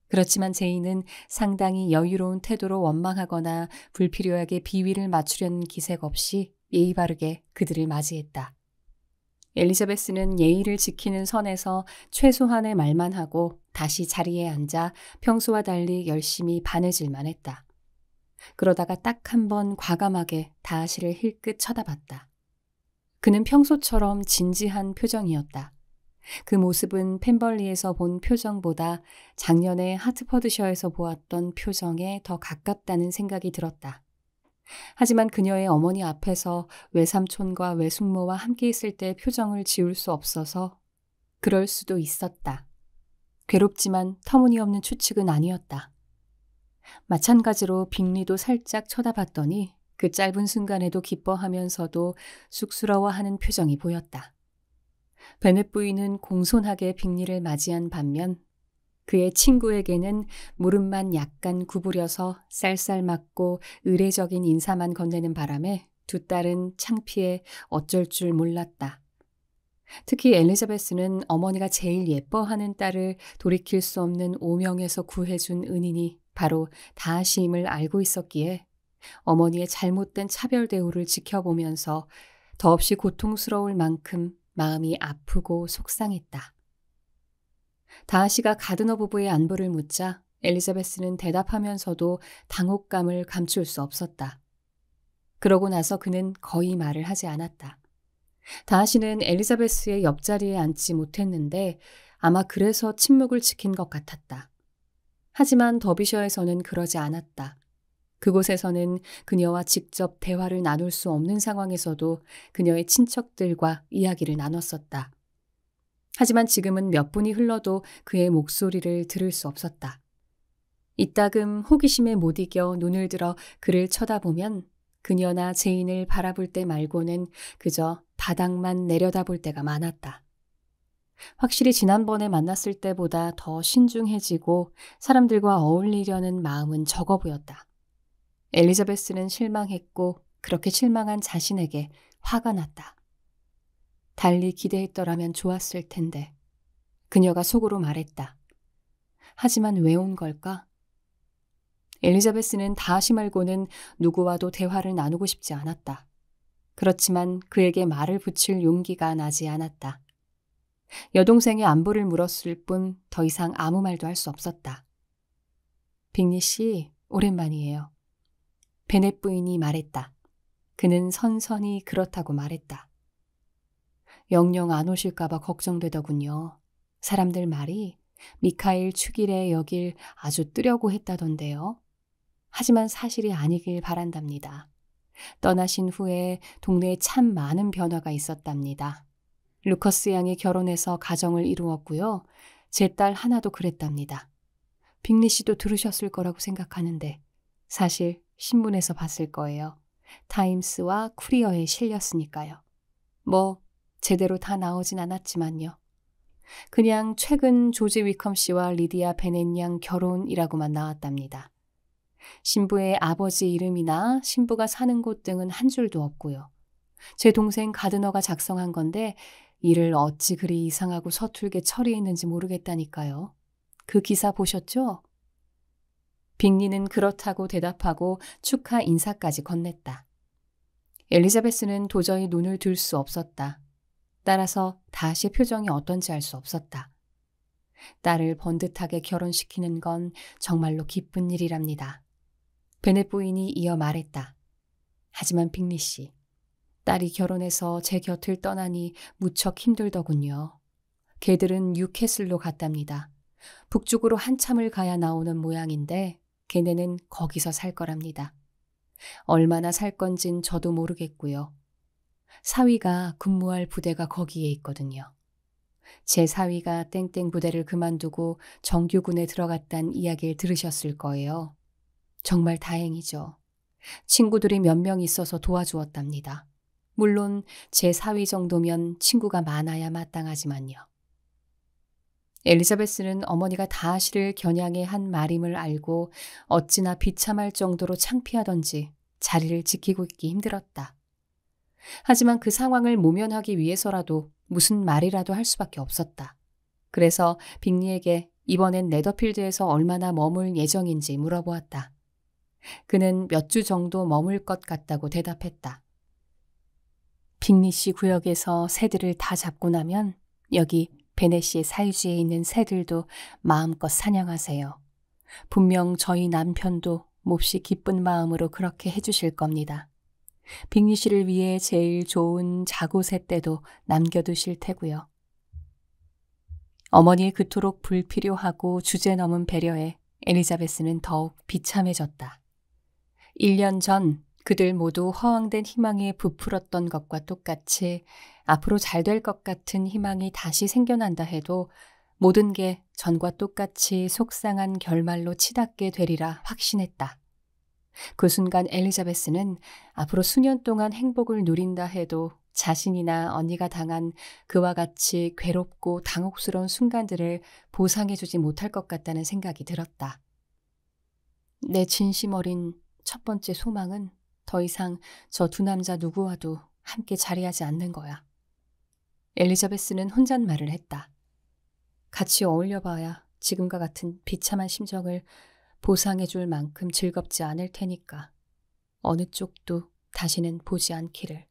그렇지만 제이는 상당히 여유로운 태도로 원망하거나 불필요하게 비위를 맞추려는 기색 없이 예의 바르게 그들을 맞이했다. 엘리자베스는 예의를 지키는 선에서 최소한의 말만 하고 다시 자리에 앉아 평소와 달리 열심히 바느질만 했다. 그러다가 딱 한 번 과감하게 다하시를 힐끗 쳐다봤다. 그는 평소처럼 진지한 표정이었다. 그 모습은 펜벌리에서 본 표정보다 작년에 하트퍼드셔에서 보았던 표정에 더 가깝다는 생각이 들었다. 하지만 그녀의 어머니 앞에서 외삼촌과 외숙모와 함께 있을 때 표정을 지울 수 없어서 그럴 수도 있었다. 괴롭지만 터무니없는 추측은 아니었다. 마찬가지로 빅리도 살짝 쳐다봤더니 그 짧은 순간에도 기뻐하면서도 쑥스러워하는 표정이 보였다. 베넷 부인은 공손하게 빅리를 맞이한 반면 그의 친구에게는 무릎만 약간 구부려서 쌀쌀맞고 의례적인 인사만 건네는 바람에 두 딸은 창피해 어쩔 줄 몰랐다. 특히 엘리자베스는 어머니가 제일 예뻐하는 딸을 돌이킬 수 없는 오명에서 구해준 은인이 바로 다하시임을 알고 있었기에 어머니의 잘못된 차별 대우를 지켜보면서 더없이 고통스러울 만큼 마음이 아프고 속상했다. 다하시가 가드너 부부의 안부를 묻자 엘리자베스는 대답하면서도 당혹감을 감출 수 없었다. 그러고 나서 그는 거의 말을 하지 않았다. 다하시는 엘리자베스의 옆자리에 앉지 못했는데 아마 그래서 침묵을 지킨 것 같았다. 하지만 더비셔에서는 그러지 않았다. 그곳에서는 그녀와 직접 대화를 나눌 수 없는 상황에서도 그녀의 친척들과 이야기를 나눴었다. 하지만 지금은 몇 분이 흘러도 그의 목소리를 들을 수 없었다. 이따금 호기심에 못 이겨 눈을 들어 그를 쳐다보면 그녀나 제인을 바라볼 때 말고는 그저 바닥만 내려다볼 때가 많았다. 확실히 지난번에 만났을 때보다 더 신중해지고 사람들과 어울리려는 마음은 적어 보였다. 엘리자베스는 실망했고 그렇게 실망한 자신에게 화가 났다. 달리 기대했더라면 좋았을 텐데. 그녀가 속으로 말했다. 하지만 왜 온 걸까? 엘리자베스는 다하시 말고는 누구와도 대화를 나누고 싶지 않았다. 그렇지만 그에게 말을 붙일 용기가 나지 않았다. 여동생의 안부를 물었을 뿐 더 이상 아무 말도 할 수 없었다. 빅리 씨, 오랜만이에요. 베넷 부인이 말했다. 그는 선선히 그렇다고 말했다. 영영 안 오실까봐 걱정되더군요. 사람들 말이 미카엘 축일에 여길 아주 뜨려고 했다던데요. 하지만 사실이 아니길 바란답니다. 떠나신 후에 동네에 참 많은 변화가 있었답니다. 루커스 양이 결혼해서 가정을 이루었고요. 제 딸 하나도 그랬답니다. 빅리 씨도 들으셨을 거라고 생각하는데 사실 신문에서 봤을 거예요. 타임스와 쿠리어에 실렸으니까요. 뭐 제대로 다 나오진 않았지만요. 그냥 최근 조지 위컴 씨와 리디아 베넷 양 결혼이라고만 나왔답니다. 신부의 아버지 이름이나 신부가 사는 곳 등은 한 줄도 없고요. 제 동생 가드너가 작성한 건데 이를 어찌 그리 이상하고 서툴게 처리했는지 모르겠다니까요. 그 기사 보셨죠? 빅리는 그렇다고 대답하고 축하 인사까지 건넸다. 엘리자베스는 도저히 눈을 들 수 없었다. 따라서 다시 표정이 어떤지 알 수 없었다. 딸을 번듯하게 결혼시키는 건 정말로 기쁜 일이랍니다. 베넷 부인이 이어 말했다. 하지만 빅리 씨, 딸이 결혼해서 제 곁을 떠나니 무척 힘들더군요. 걔들은 뉴캐슬로 갔답니다. 북쪽으로 한참을 가야 나오는 모양인데 걔네는 거기서 살 거랍니다. 얼마나 살 건진 저도 모르겠고요. 사위가 근무할 부대가 거기에 있거든요. 제 사위가 땡땡 부대를 그만두고 정규군에 들어갔단 이야기를 들으셨을 거예요. 정말 다행이죠. 친구들이 몇 명 있어서 도와주었답니다. 물론 제 사위 정도면 친구가 많아야 마땅하지만요. 엘리자베스는 어머니가 다하시를 겨냥해 한 말임을 알고 어찌나 비참할 정도로 창피하던지 자리를 지키고 있기 힘들었다. 하지만 그 상황을 모면하기 위해서라도 무슨 말이라도 할 수밖에 없었다. 그래서 빅리에게 이번엔 네더필드에서 얼마나 머물 예정인지 물어보았다. 그는 몇 주 정도 머물 것 같다고 대답했다. 빅리 씨 구역에서 새들을 다 잡고 나면 여기 베넷시의 사유지에 있는 새들도 마음껏 사냥하세요. 분명 저희 남편도 몹시 기쁜 마음으로 그렇게 해주실 겁니다. 빅리 씨를 위해 제일 좋은 자고새 떼도 남겨두실 테고요. 어머니의 그토록 불필요하고 주제넘은 배려에 엘리자베스는 더욱 비참해졌다. 1년 전 그들 모두 허황된 희망에 부풀었던 것과 똑같이 앞으로 잘 될 것 같은 희망이 다시 생겨난다 해도 모든 게 전과 똑같이 속상한 결말로 치닫게 되리라 확신했다. 그 순간 엘리자베스는 앞으로 수년 동안 행복을 누린다 해도 자신이나 언니가 당한 그와 같이 괴롭고 당혹스러운 순간들을 보상해주지 못할 것 같다는 생각이 들었다. 내 진심 어린 첫 번째 소망은 더 이상 저 두 남자 누구와도 함께 자리하지 않는 거야. 엘리자베스는 혼잣말을 했다. 같이 어울려봐야 지금과 같은 비참한 심정을 보상해줄 만큼 즐겁지 않을 테니까 어느 쪽도 다시는 보지 않기를.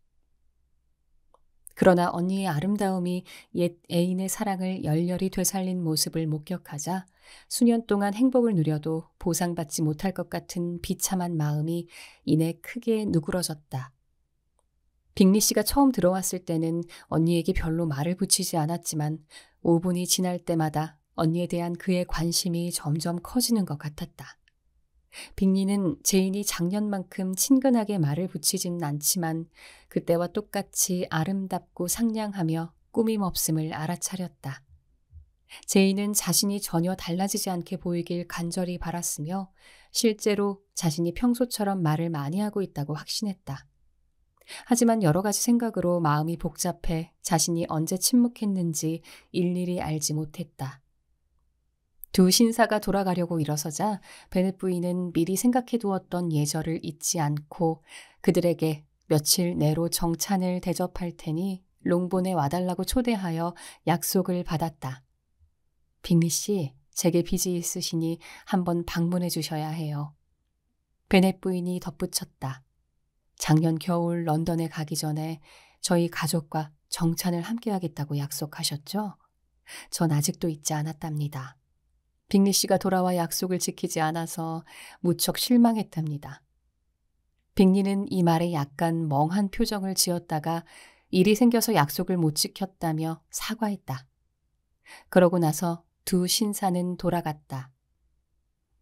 그러나 언니의 아름다움이 옛 애인의 사랑을 열렬히 되살린 모습을 목격하자 수년 동안 행복을 누려도 보상받지 못할 것 같은 비참한 마음이 이내 크게 누그러졌다. 빅리 씨가 처음 들어왔을 때는 언니에게 별로 말을 붙이지 않았지만 5분이 지날 때마다 언니에 대한 그의 관심이 점점 커지는 것 같았다. 빅리는 제인이 작년만큼 친근하게 말을 붙이진 않지만 그때와 똑같이 아름답고 상냥하며 꾸밈없음을 알아차렸다. 제인은 자신이 전혀 달라지지 않게 보이길 간절히 바랐으며 실제로 자신이 평소처럼 말을 많이 하고 있다고 확신했다. 하지만 여러 가지 생각으로 마음이 복잡해 자신이 언제 침묵했는지 일일이 알지 못했다. 두 신사가 돌아가려고 일어서자 베넷 부인은 미리 생각해두었던 예절을 잊지 않고 그들에게 며칠 내로 정찬을 대접할 테니 롱본에 와달라고 초대하여 약속을 받았다. 빅리 씨, 제게 빚이 있으시니 한번 방문해 주셔야 해요. 베넷 부인이 덧붙였다. 작년 겨울 런던에 가기 전에 저희 가족과 정찬을 함께 하겠다고 약속하셨죠? 전 아직도 잊지 않았답니다. 빅리 씨가 돌아와 약속을 지키지 않아서 무척 실망했답니다. 빅리는 이 말에 약간 멍한 표정을 지었다가 일이 생겨서 약속을 못 지켰다며 사과했다. 그러고 나서 두 신사는 돌아갔다.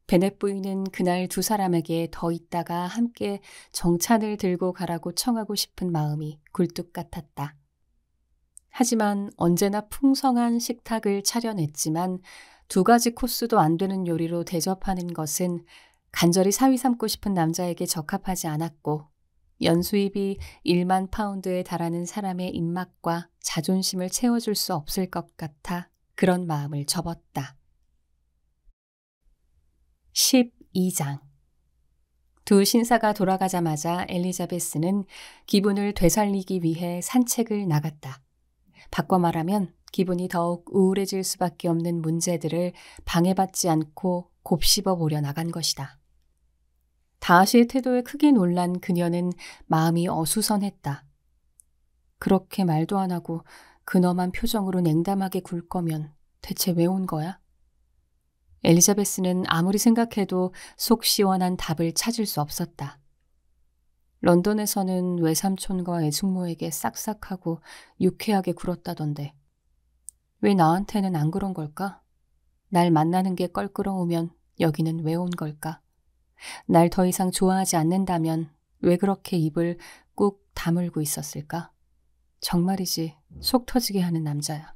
베넷 부인은 그날 두 사람에게 더 있다가 함께 정찬을 들고 가라고 청하고 싶은 마음이 굴뚝 같았다. 하지만 언제나 풍성한 식탁을 차려냈지만 2가지 코스도 안 되는 요리로 대접하는 것은 간절히 사위 삼고 싶은 남자에게 적합하지 않았고 연수입이 1만 파운드에 달하는 사람의 입맛과 자존심을 채워줄 수 없을 것 같아 그런 마음을 접었다. 12장 두 신사가 돌아가자마자 엘리자베스는 기분을 되살리기 위해 산책을 나갔다. 바꿔 말하면 기분이 더욱 우울해질 수밖에 없는 문제들을 방해받지 않고 곱씹어 보려 나간 것이다. 다하시의 태도에 크게 놀란 그녀는 마음이 어수선했다. 그렇게 말도 안 하고 근엄한 표정으로 냉담하게 굴 거면 대체 왜 온 거야? 엘리자베스는 아무리 생각해도 속 시원한 답을 찾을 수 없었다. 런던에서는 외삼촌과 애숙모에게 싹싹하고 유쾌하게 굴었다던데 왜 나한테는 안 그런 걸까? 날 만나는 게 껄끄러우면 여기는 왜 온 걸까? 날 더 이상 좋아하지 않는다면 왜 그렇게 입을 꾹 다물고 있었을까? 정말이지 속 터지게 하는 남자야.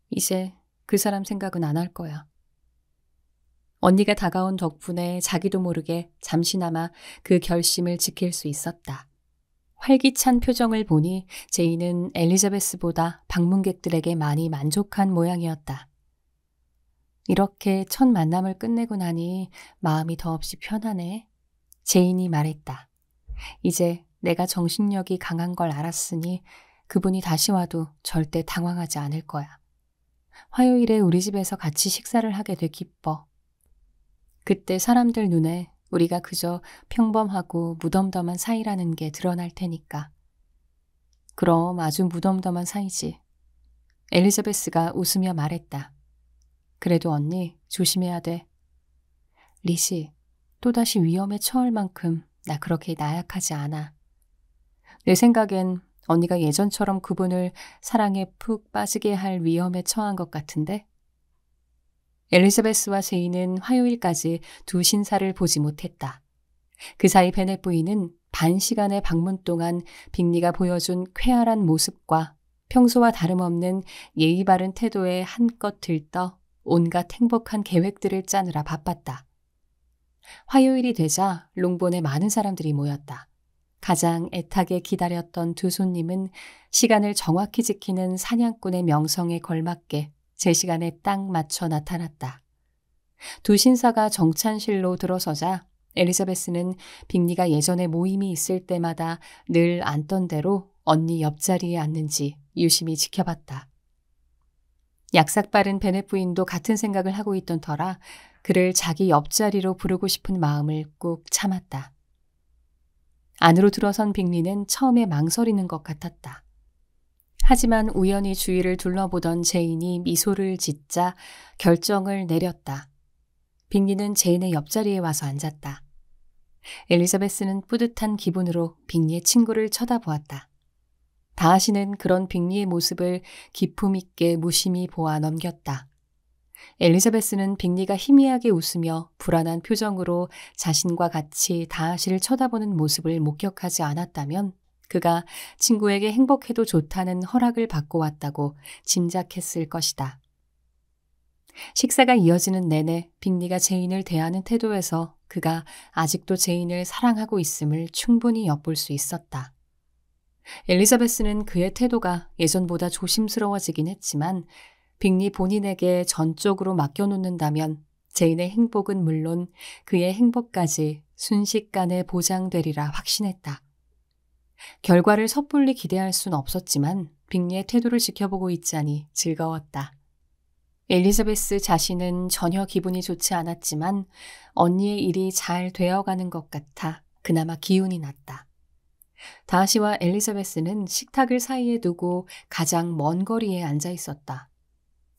이제 그 사람 생각은 안 할 거야. 언니가 다가온 덕분에 자기도 모르게 잠시나마 그 결심을 지킬 수 있었다. 활기찬 표정을 보니 제이는 엘리자베스보다 방문객들에게 많이 만족한 모양이었다. 이렇게 첫 만남을 끝내고 나니 마음이 더없이 편하네. 제인이 말했다. 이제 내가 정신력이 강한 걸 알았으니 그분이 다시 와도 절대 당황하지 않을 거야. 화요일에 우리 집에서 같이 식사를 하게 돼 기뻐. 그때 사람들 눈에 우리가 그저 평범하고 무덤덤한 사이라는 게 드러날 테니까. 그럼 아주 무덤덤한 사이지. 엘리자베스가 웃으며 말했다. 그래도 언니 조심해야 돼. 리시, 또다시 위험에 처할 만큼 나 그렇게 나약하지 않아. 내 생각엔 언니가 예전처럼 그분을 사랑에 푹 빠지게 할 위험에 처한 것 같은데? 엘리자베스와 제이는 화요일까지 두 신사를 보지 못했다. 그 사이 베넷 부인은 반 시간의 방문 동안 빅리가 보여준 쾌활한 모습과 평소와 다름없는 예의 바른 태도에 한껏 들떠 온갖 행복한 계획들을 짜느라 바빴다. 화요일이 되자 롱본에 많은 사람들이 모였다. 가장 애타게 기다렸던 두 손님은 시간을 정확히 지키는 사냥꾼의 명성에 걸맞게 제 시간에 딱 맞춰 나타났다. 두 신사가 정찬실로 들어서자 엘리자베스는 빅리가 예전에 모임이 있을 때마다 늘 앉던 대로 언니 옆자리에 앉는지 유심히 지켜봤다. 약삭빠른 베넷 부인도 같은 생각을 하고 있던 터라 그를 자기 옆자리로 부르고 싶은 마음을 꾹 참았다. 안으로 들어선 빅리는 처음에 망설이는 것 같았다. 하지만 우연히 주위를 둘러보던 제인이 미소를 짓자 결정을 내렸다. 빅리는 제인의 옆자리에 와서 앉았다. 엘리자베스는 뿌듯한 기분으로 빅리의 친구를 쳐다보았다. 다하시는 그런 빅리의 모습을 기품 있게 무심히 보아 넘겼다. 엘리자베스는 빅리가 희미하게 웃으며 불안한 표정으로 자신과 같이 다하시를 쳐다보는 모습을 목격하지 않았다면 그가 친구에게 행복해도 좋다는 허락을 받고 왔다고 짐작했을 것이다. 식사가 이어지는 내내 빅리가 제인을 대하는 태도에서 그가 아직도 제인을 사랑하고 있음을 충분히 엿볼 수 있었다. 엘리자베스는 그의 태도가 예전보다 조심스러워지긴 했지만 빅리 본인에게 전적으로 맡겨놓는다면 제인의 행복은 물론 그의 행복까지 순식간에 보장되리라 확신했다. 결과를 섣불리 기대할 순 없었지만 빅리의 태도를 지켜보고 있자니 즐거웠다. 엘리자베스 자신은 전혀 기분이 좋지 않았지만 언니의 일이 잘 되어가는 것 같아 그나마 기운이 났다. 다하시와 엘리자베스는 식탁을 사이에 두고 가장 먼 거리에 앉아 있었다.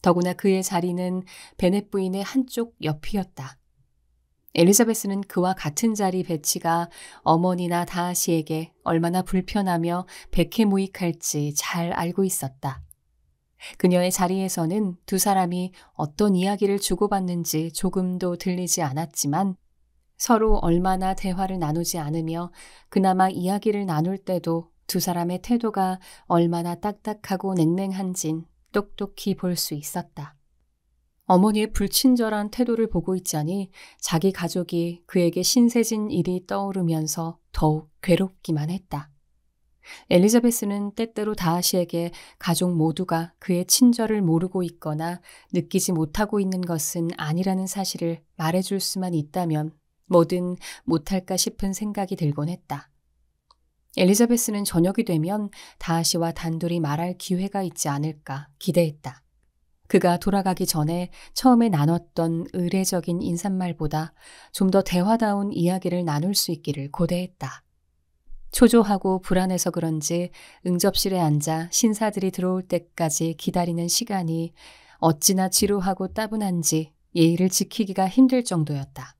더구나 그의 자리는 베넷 부인의 한쪽 옆이었다. 엘리자베스는 그와 같은 자리 배치가 어머니나 다하시에게 얼마나 불편하며 백해무익할지 잘 알고 있었다. 그녀의 자리에서는 두 사람이 어떤 이야기를 주고받는지 조금도 들리지 않았지만 서로 얼마나 대화를 나누지 않으며 그나마 이야기를 나눌 때도 두 사람의 태도가 얼마나 딱딱하고 냉랭한진 똑똑히 볼 수 있었다. 어머니의 불친절한 태도를 보고 있자니 자기 가족이 그에게 신세진 일이 떠오르면서 더욱 괴롭기만 했다. 엘리자베스는 때때로 다하시에게 가족 모두가 그의 친절을 모르고 있거나 느끼지 못하고 있는 것은 아니라는 사실을 말해줄 수만 있다면 뭐든 못할까 싶은 생각이 들곤 했다. 엘리자베스는 저녁이 되면 다하시와 단둘이 말할 기회가 있지 않을까 기대했다. 그가 돌아가기 전에 처음에 나눴던 의례적인 인사말보다 좀 더 대화다운 이야기를 나눌 수 있기를 고대했다. 초조하고 불안해서 그런지 응접실에 앉아 신사들이 들어올 때까지 기다리는 시간이 어찌나 지루하고 따분한지 예의를 지키기가 힘들 정도였다.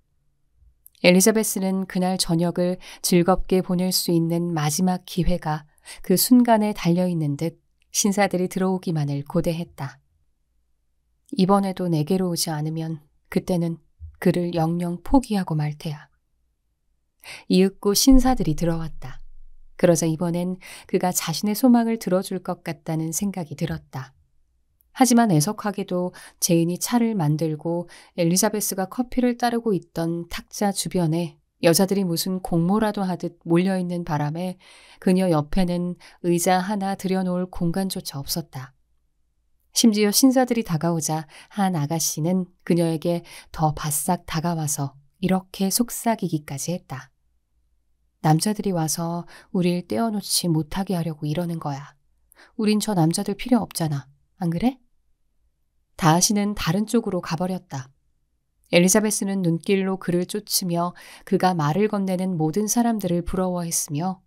엘리자베스는 그날 저녁을 즐겁게 보낼 수 있는 마지막 기회가 그 순간에 달려있는 듯 신사들이 들어오기만을 고대했다. 이번에도 내게로 오지 않으면 그때는 그를 영영 포기하고 말 테야. 이윽고 신사들이 들어왔다. 그러자 이번엔 그가 자신의 소망을 들어줄 것 같다는 생각이 들었다. 하지만 애석하게도 제인이 차를 만들고 엘리자베스가 커피를 따르고 있던 탁자 주변에 여자들이 무슨 공모라도 하듯 몰려있는 바람에 그녀 옆에는 의자 하나 들여놓을 공간조차 없었다. 심지어 신사들이 다가오자 한 아가씨는 그녀에게 더 바싹 다가와서 이렇게 속삭이기까지 했다. 남자들이 와서 우릴 떼어놓지 못하게 하려고 이러는 거야. 우린 저 남자들 필요 없잖아. 안 그래? 다하시는 다른 쪽으로 가버렸다. 엘리자베스는 눈길로 그를 쫓으며 그가 말을 건네는 모든 사람들을 부러워했으며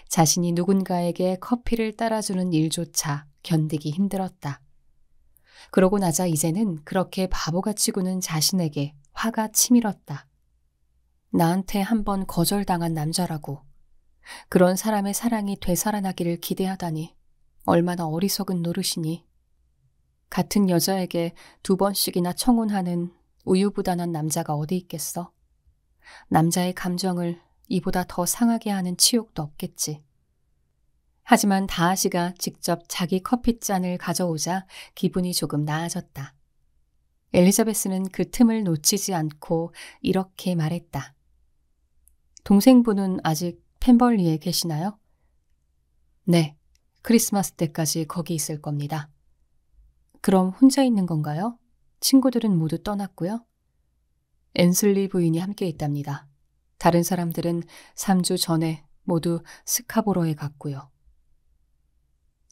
자신이 누군가에게 커피를 따라주는 일조차 견디기 힘들었다. 그러고 나자 이제는 그렇게 바보같이 구는 자신에게 화가 치밀었다. 나한테 한번 거절당한 남자라고. 그런 사람의 사랑이 되살아나기를 기대하다니 얼마나 어리석은 노릇이니. 같은 여자에게 2번씩이나 청혼하는 우유부단한 남자가 어디 있겠어? 남자의 감정을 이보다 더 상하게 하는 치욕도 없겠지. 하지만 다하시가 직접 자기 커피잔을 가져오자 기분이 조금 나아졌다. 엘리자베스는 그 틈을 놓치지 않고 이렇게 말했다. 동생분은 아직 펜벌리에 계시나요? 네, 크리스마스 때까지 거기 있을 겁니다. 그럼 혼자 있는 건가요? 친구들은 모두 떠났고요. 앤슬리 부인이 함께 있답니다. 다른 사람들은 3주 전에 모두 스카보로에 갔고요.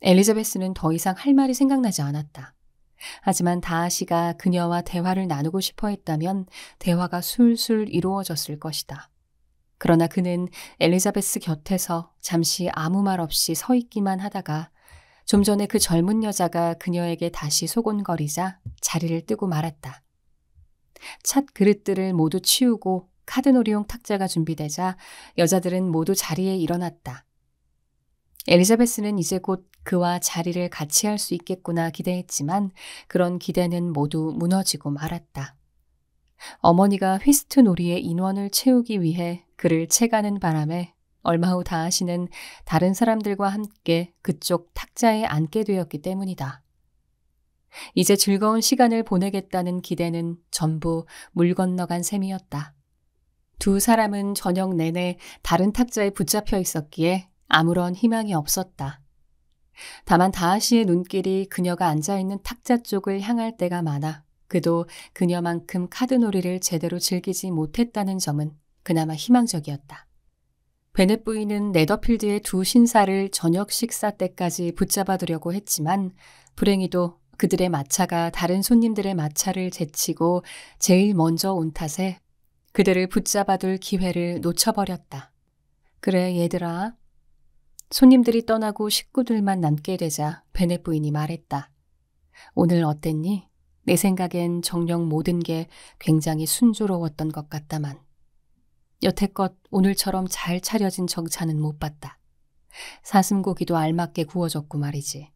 엘리자베스는 더 이상 할 말이 생각나지 않았다. 하지만 다하시가 그녀와 대화를 나누고 싶어 했다면 대화가 술술 이루어졌을 것이다. 그러나 그는 엘리자베스 곁에서 잠시 아무 말 없이 서 있기만 하다가 좀 전에 그 젊은 여자가 그녀에게 다시 소곤거리자 자리를 뜨고 말았다. 찻 그릇들을 모두 치우고 카드놀이용 탁자가 준비되자 여자들은 모두 자리에 일어났다. 엘리자베스는 이제 곧 그와 자리를 같이 할 수 있겠구나 기대했지만 그런 기대는 모두 무너지고 말았다. 어머니가 휘스트 놀이의 인원을 채우기 위해 그를 채가는 바람에 얼마 후 다하시는 다른 사람들과 함께 그쪽 탁자에 앉게 되었기 때문이다. 이제 즐거운 시간을 보내겠다는 기대는 전부 물 건너간 셈이었다. 두 사람은 저녁 내내 다른 탁자에 붙잡혀 있었기에 아무런 희망이 없었다. 다만 다하시의 눈길이 그녀가 앉아있는 탁자 쪽을 향할 때가 많아 그도 그녀만큼 카드놀이를 제대로 즐기지 못했다는 점은 그나마 희망적이었다. 베넷 부인은 네더필드의 두 신사를 저녁 식사 때까지 붙잡아두려고 했지만 불행히도 그들의 마차가 다른 손님들의 마차를 제치고 제일 먼저 온 탓에 그들을 붙잡아둘 기회를 놓쳐버렸다. 그래 얘들아. 손님들이 떠나고 식구들만 남게 되자 베넷 부인이 말했다. 오늘 어땠니? 내 생각엔 정녕 모든 게 굉장히 순조로웠던 것 같다만. 여태껏 오늘처럼 잘 차려진 정차는 못 봤다. 사슴고기도 알맞게 구워졌고 말이지.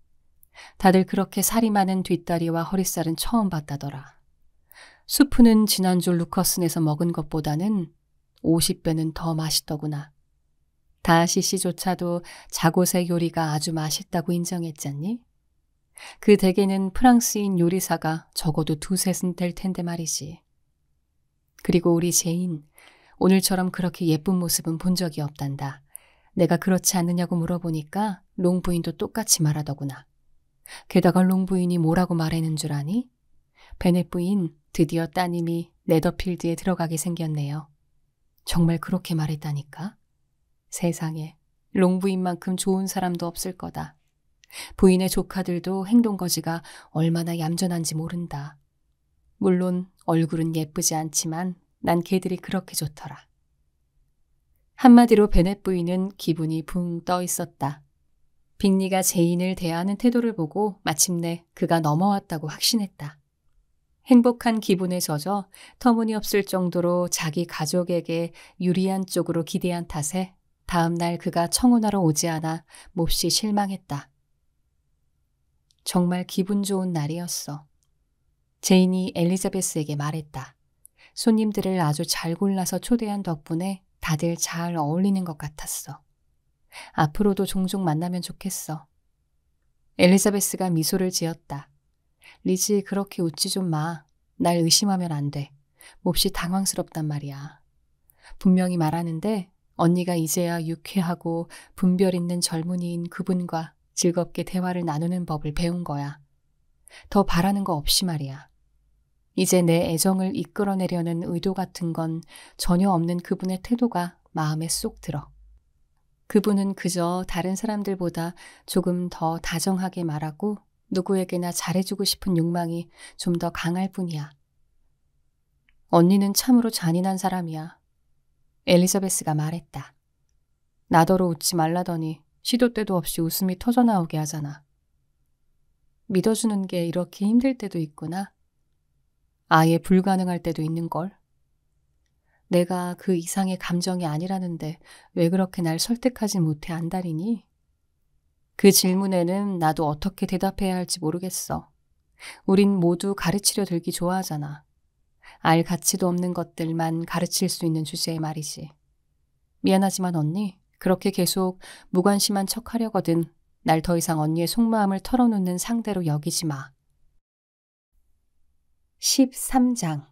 다들 그렇게 살이 많은 뒷다리와 허리살은 처음 봤다더라. 수프는 지난주 루커슨에서 먹은 것보다는 50배는 더 맛있더구나. 다하시 씨조차도 자곳의 요리가 아주 맛있다고 인정했잖니? 그 댁에는 프랑스인 요리사가 적어도 2-3은 될 텐데 말이지. 그리고 우리 제인, 오늘처럼 그렇게 예쁜 모습은 본 적이 없단다. 내가 그렇지 않느냐고 물어보니까 롱 부인도 똑같이 말하더구나. 게다가 롱 부인이 뭐라고 말하는 줄 아니? 베넷 부인, 드디어 따님이 네더필드에 들어가게 생겼네요. 정말 그렇게 말했다니까? 세상에, 롱부인만큼 좋은 사람도 없을 거다. 부인의 조카들도 행동거지가 얼마나 얌전한지 모른다. 물론 얼굴은 예쁘지 않지만 난 걔들이 그렇게 좋더라. 한마디로 베넷 부인은 기분이 붕 떠 있었다. 빅리가 제인을 대하는 태도를 보고 마침내 그가 넘어왔다고 확신했다. 행복한 기분에 젖어 터무니없을 정도로 자기 가족에게 유리한 쪽으로 기대한 탓에 다음 날 그가 청혼하러 오지 않아 몹시 실망했다. 정말 기분 좋은 날이었어. 제인이 엘리자베스에게 말했다. 손님들을 아주 잘 골라서 초대한 덕분에 다들 잘 어울리는 것 같았어. 앞으로도 종종 만나면 좋겠어. 엘리자베스가 미소를 지었다. 리지, 그렇게 웃지 좀 마. 날 의심하면 안 돼. 몹시 당황스럽단 말이야. 분명히 말하는데 언니가 이제야 유쾌하고 분별 있는 젊은이인 그분과 즐겁게 대화를 나누는 법을 배운 거야. 더 바라는 거 없이 말이야. 이제 내 애정을 이끌어내려는 의도 같은 건 전혀 없는 그분의 태도가 마음에 쏙 들어. 그분은 그저 다른 사람들보다 조금 더 다정하게 말하고 누구에게나 잘해주고 싶은 욕망이 좀 더 강할 뿐이야. 언니는 참으로 잔인한 사람이야. 엘리자베스가 말했다. 나더러 웃지 말라더니 시도 때도 없이 웃음이 터져나오게 하잖아. 믿어주는 게 이렇게 힘들 때도 있구나. 아예 불가능할 때도 있는걸. 내가 그 이상의 감정이 아니라는데 왜 그렇게 날 설득하지 못해 안달이니? 그 질문에는 나도 어떻게 대답해야 할지 모르겠어. 우린 모두 가르치려 들기 좋아하잖아. 알 가치도 없는 것들만 가르칠 수 있는 주제에 말이지. 미안하지만 언니, 그렇게 계속 무관심한 척 하려거든 날 더 이상 언니의 속마음을 털어놓는 상대로 여기지 마. 13장.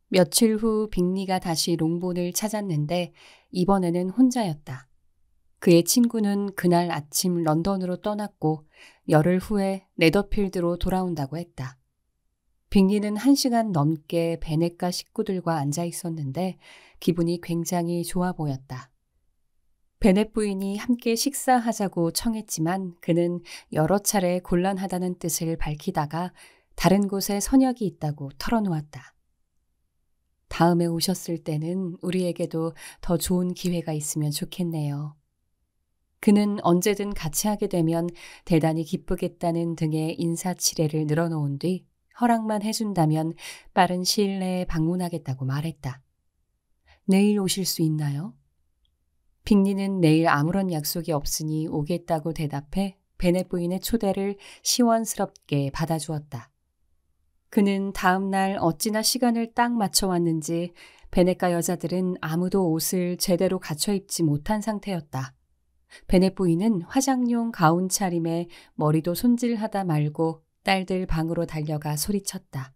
며칠 후 빅리가 다시 롱본을 찾았는데 이번에는 혼자였다. 그의 친구는 그날 아침 런던으로 떠났고 열흘 후에 네더필드로 돌아온다고 했다. 빅리는 1시간 넘게 베넷가 식구들과 앉아 있었는데 기분이 굉장히 좋아 보였다. 베넷 부인이 함께 식사하자고 청했지만 그는 여러 차례 곤란하다는 뜻을 밝히다가 다른 곳에 선약이 있다고 털어놓았다. 다음에 오셨을 때는 우리에게도 더 좋은 기회가 있으면 좋겠네요. 그는 언제든 같이 하게 되면 대단히 기쁘겠다는 등의 인사치레를 늘어놓은 뒤 허락만 해준다면 빠른 시일 내에 방문하겠다고 말했다. 내일 오실 수 있나요? 빅리는 내일 아무런 약속이 없으니 오겠다고 대답해 베넷 부인의 초대를 시원스럽게 받아주었다. 그는 다음 날 어찌나 시간을 딱 맞춰왔는지 베넷가 여자들은 아무도 옷을 제대로 갖춰 입지 못한 상태였다. 베넷 부인은 화장용 가운 차림에 머리도 손질하다 말고 딸들 방으로 달려가 소리쳤다.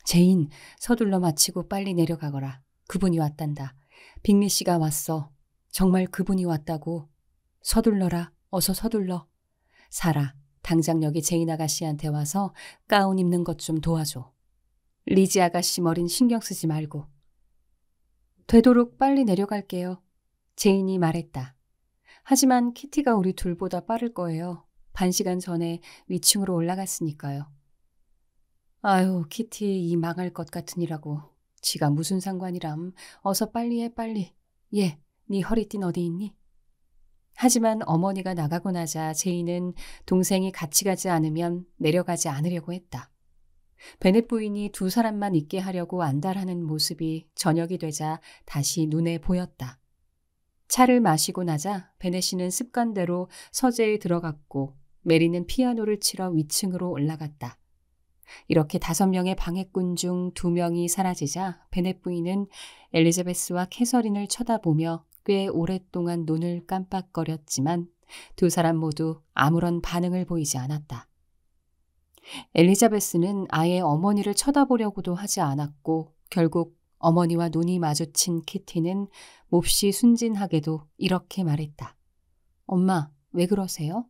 제인, 서둘러 마치고 빨리 내려가거라. 그분이 왔단다. 빅리 씨가 왔어. 정말 그분이 왔다고. 서둘러라. 어서 서둘러. 사라, 당장 여기 제인 아가씨한테 와서 가운 입는 것 좀 도와줘. 리지 아가씨 머린 신경 쓰지 말고. 되도록 빨리 내려갈게요. 제인이 말했다. 하지만 키티가 우리 둘보다 빠를 거예요. 반시간 전에 위층으로 올라갔으니까요. 아유, 키티 이 망할 것 같으니라고. 지가 무슨 상관이람. 어서 빨리 해, 빨리. 예, 네 허리띠는 어디 있니? 하지만 어머니가 나가고 나자 제인은 동생이 같이 가지 않으면 내려가지 않으려고 했다. 베넷 부인이 두 사람만 있게 하려고 안달하는 모습이 저녁이 되자 다시 눈에 보였다. 차를 마시고 나자 베넷이는 습관대로 서재에 들어갔고 메리는 피아노를 치러 위층으로 올라갔다. 이렇게 5명의 방해꾼 중 2명이 사라지자 베넷 부인은 엘리자베스와 캐서린을 쳐다보며 꽤 오랫동안 눈을 깜빡거렸지만 두 사람 모두 아무런 반응을 보이지 않았다. 엘리자베스는 아예 어머니를 쳐다보려고도 하지 않았고 결국 어머니와 눈이 마주친 키티는 몹시 순진하게도 이렇게 말했다. 엄마, 왜 그러세요?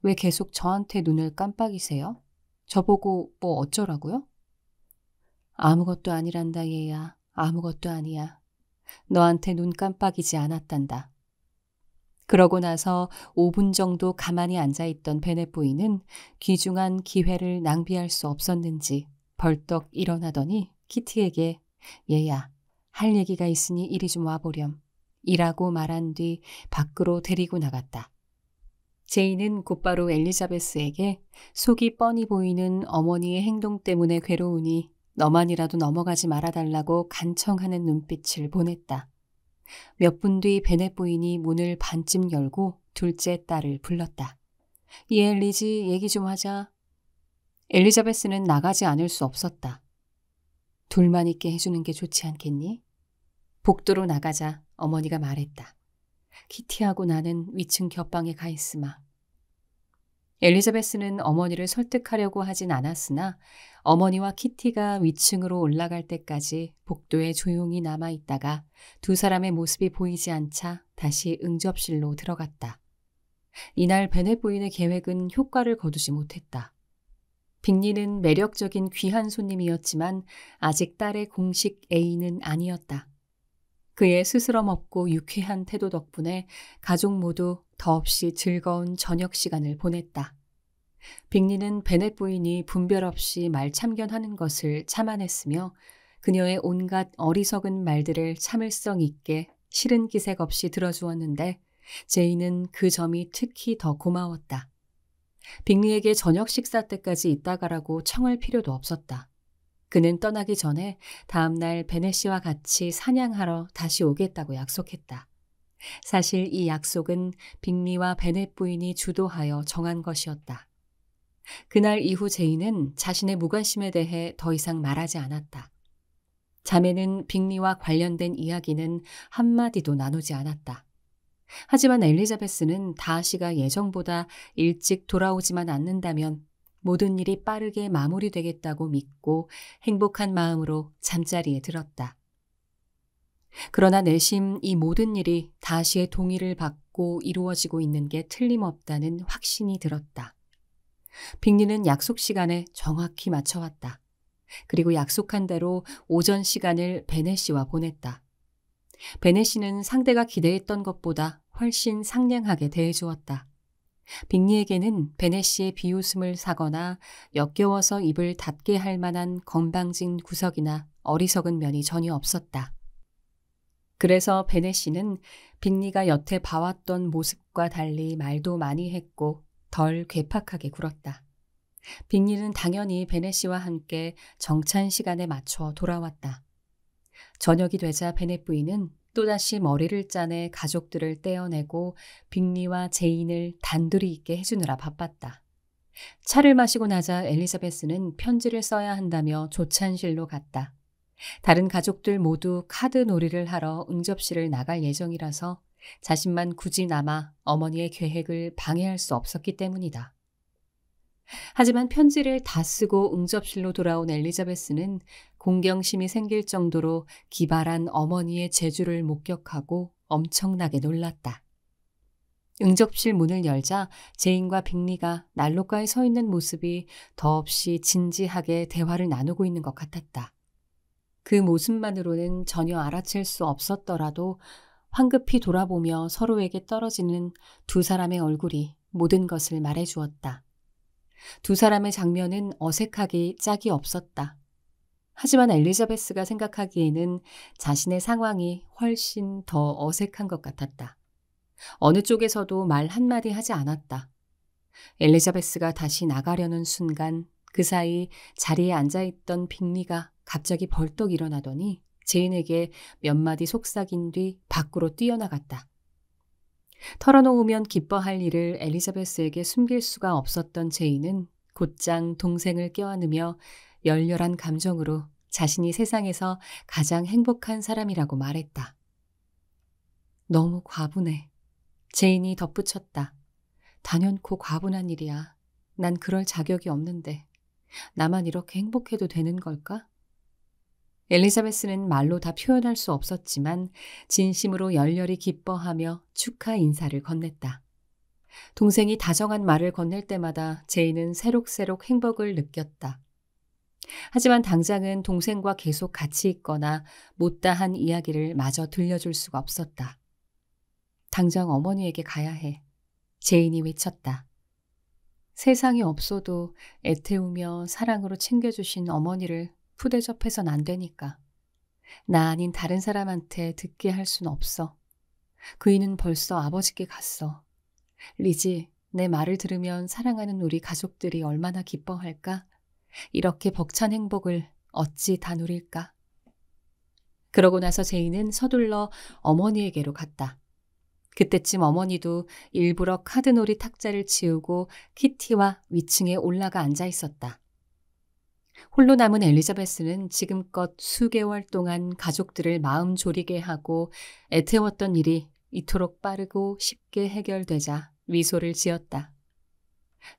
왜 계속 저한테 눈을 깜빡이세요? 저보고 뭐 어쩌라고요? 아무것도 아니란다 얘야. 아무것도 아니야. 너한테 눈 깜빡이지 않았단다. 그러고 나서 5분 정도 가만히 앉아있던 베넷 부인은 귀중한 기회를 낭비할 수 없었는지 벌떡 일어나더니 키티에게 얘야, 할 얘기가 있으니 이리 좀 와보렴. 이라고 말한 뒤 밖으로 데리고 나갔다. 제인은 곧바로 엘리자베스에게 속이 뻔히 보이는 어머니의 행동 때문에 괴로우니 너만이라도 넘어가지 말아달라고 간청하는 눈빛을 보냈다. 몇 분 뒤 베넷 부인이 문을 반쯤 열고 둘째 딸을 불렀다. 예, 리지, 얘기 좀 하자. 엘리자베스는 나가지 않을 수 없었다. 둘만 있게 해주는 게 좋지 않겠니? 복도로 나가자 어머니가 말했다. 키티하고 나는 위층 곁방에 가 있으마. 엘리자베스는 어머니를 설득하려고 하진 않았으나 어머니와 키티가 위층으로 올라갈 때까지 복도에 조용히 남아있다가 두 사람의 모습이 보이지 않자 다시 응접실로 들어갔다. 이날 베넷 부인의 계획은 효과를 거두지 못했다. 빅리는 매력적인 귀한 손님이었지만 아직 딸의 공식 애인은 아니었다. 그의 스스럼 없고 유쾌한 태도 덕분에 가족 모두 더없이 즐거운 저녁 시간을 보냈다. 빅리는 베넷 부인이 분별 없이 말 참견하는 것을 참아냈으며 그녀의 온갖 어리석은 말들을 참을성 있게 싫은 기색 없이 들어주었는데 제인은 그 점이 특히 더 고마웠다. 빅리에게 저녁 식사 때까지 있다 가라고 청할 필요도 없었다. 그는 떠나기 전에 다음날 베넷 씨와 같이 사냥하러 다시 오겠다고 약속했다. 사실 이 약속은 빅리와 베넷 부인이 주도하여 정한 것이었다. 그날 이후 제인은 자신의 무관심에 대해 더 이상 말하지 않았다. 자매는 빅리와 관련된 이야기는 한마디도 나누지 않았다. 하지만 엘리자베스는 다하시가 예정보다 일찍 돌아오지만 않는다면 모든 일이 빠르게 마무리되겠다고 믿고 행복한 마음으로 잠자리에 들었다. 그러나 내심 이 모든 일이 다하시의 동의를 받고 이루어지고 있는 게 틀림없다는 확신이 들었다. 빅리는 약속 시간에 정확히 맞춰왔다. 그리고 약속한 대로 오전 시간을 베넷 씨와 보냈다. 베넷 씨는 상대가 기대했던 것보다 훨씬 상냥하게 대해주었다. 빅리에게는 베넷 씨의 비웃음을 사거나 역겨워서 입을 닫게 할 만한 건방진 구석이나 어리석은 면이 전혀 없었다. 그래서 베넷 씨는 빅리가 여태 봐왔던 모습과 달리 말도 많이 했고 덜 괴팍하게 굴었다. 빅리는 당연히 베넷 씨와 함께 정찬 시간에 맞춰 돌아왔다. 저녁이 되자 베넷 부인은 또다시 머리를 짜내 가족들을 떼어내고 빅리와 제인을 단둘이 있게 해주느라 바빴다. 차를 마시고 나자 엘리자베스는 편지를 써야 한다며 조찬실로 갔다. 다른 가족들 모두 카드 놀이를 하러 응접실을 나갈 예정이라서 자신만 굳이 남아 어머니의 계획을 방해할 수 없었기 때문이다. 하지만 편지를 다 쓰고 응접실로 돌아온 엘리자베스는 공경심이 생길 정도로 기발한 어머니의 재주를 목격하고 엄청나게 놀랐다. 응접실 문을 열자 제인과 빅리가 난로가에 서 있는 모습이 더없이 진지하게 대화를 나누고 있는 것 같았다. 그 모습만으로는 전혀 알아챌 수 없었더라도 황급히 돌아보며 서로에게 떨어지는 두 사람의 얼굴이 모든 것을 말해주었다. 두 사람의 장면은 어색하기 짝이 없었다. 하지만 엘리자베스가 생각하기에는 자신의 상황이 훨씬 더 어색한 것 같았다. 어느 쪽에서도 말 한마디 하지 않았다. 엘리자베스가 다시 나가려는 순간 그 사이 자리에 앉아있던 빅리가 갑자기 벌떡 일어나더니 제인에게 몇 마디 속삭인 뒤 밖으로 뛰어나갔다. 털어놓으면 기뻐할 일을 엘리자베스에게 숨길 수가 없었던 제인은 곧장 동생을 껴안으며 열렬한 감정으로 자신이 세상에서 가장 행복한 사람이라고 말했다. 너무 과분해. 제인이 덧붙였다. 단연코 과분한 일이야. 난 그럴 자격이 없는데 나만 이렇게 행복해도 되는 걸까? 엘리자베스는 말로 다 표현할 수 없었지만 진심으로 열렬히 기뻐하며 축하 인사를 건넸다. 동생이 다정한 말을 건넬 때마다 제인은 새록새록 행복을 느꼈다. 하지만 당장은 동생과 계속 같이 있거나 못다한 이야기를 마저 들려줄 수가 없었다. 당장 어머니에게 가야 해. 제인이 외쳤다. 세상이 없어도 애태우며 사랑으로 챙겨주신 어머니를 푸대접해선 안 되니까. 나 아닌 다른 사람한테 듣게 할 순 없어. 그이는 벌써 아버지께 갔어. 리지, 내 말을 들으면 사랑하는 우리 가족들이 얼마나 기뻐할까? 이렇게 벅찬 행복을 어찌 다 누릴까? 그러고 나서 제이는 서둘러 어머니에게로 갔다. 그때쯤 어머니도 일부러 카드놀이 탁자를 치우고 키티와 위층에 올라가 앉아 있었다. 홀로 남은 엘리자베스는 지금껏 수개월 동안 가족들을 마음 졸이게 하고 애태웠던 일이 이토록 빠르고 쉽게 해결되자 미소를 지었다.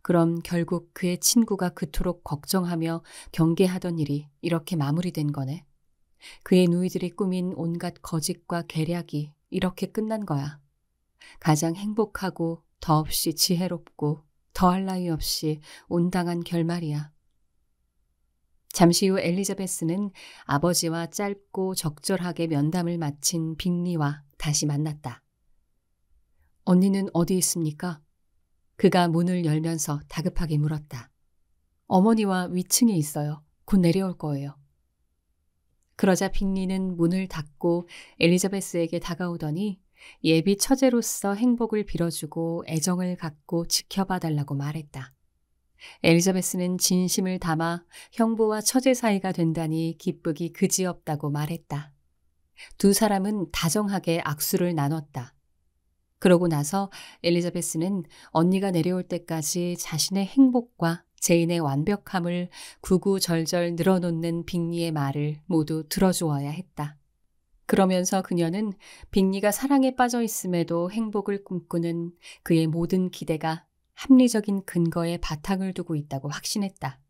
그럼 결국 그의 친구가 그토록 걱정하며 경계하던 일이 이렇게 마무리된 거네. 그의 누이들이 꾸민 온갖 거짓과 계략이 이렇게 끝난 거야. 가장 행복하고 더없이 지혜롭고 더할 나위 없이 온당한 결말이야. 잠시 후 엘리자베스는 아버지와 짧고 적절하게 면담을 마친 빅리와 다시 만났다. 언니는 어디 있습니까? 그가 문을 열면서 다급하게 물었다. 어머니와 위층에 있어요. 곧 내려올 거예요. 그러자 빅리는 문을 닫고 엘리자베스에게 다가오더니 예비 처제로서 행복을 빌어주고 애정을 갖고 지켜봐 달라고 말했다. 엘리자베스는 진심을 담아 형부와 처제 사이가 된다니 기쁘기 그지없다고 말했다. 두 사람은 다정하게 악수를 나눴다. 그러고 나서 엘리자베스는 언니가 내려올 때까지 자신의 행복과 제인의 완벽함을 구구절절 늘어놓는 빅리의 말을 모두 들어주어야 했다. 그러면서 그녀는 빅리가 사랑에 빠져 있음에도 행복을 꿈꾸는 그의 모든 기대가 합리적인 근거에 바탕을 두고 있다고 확신했다.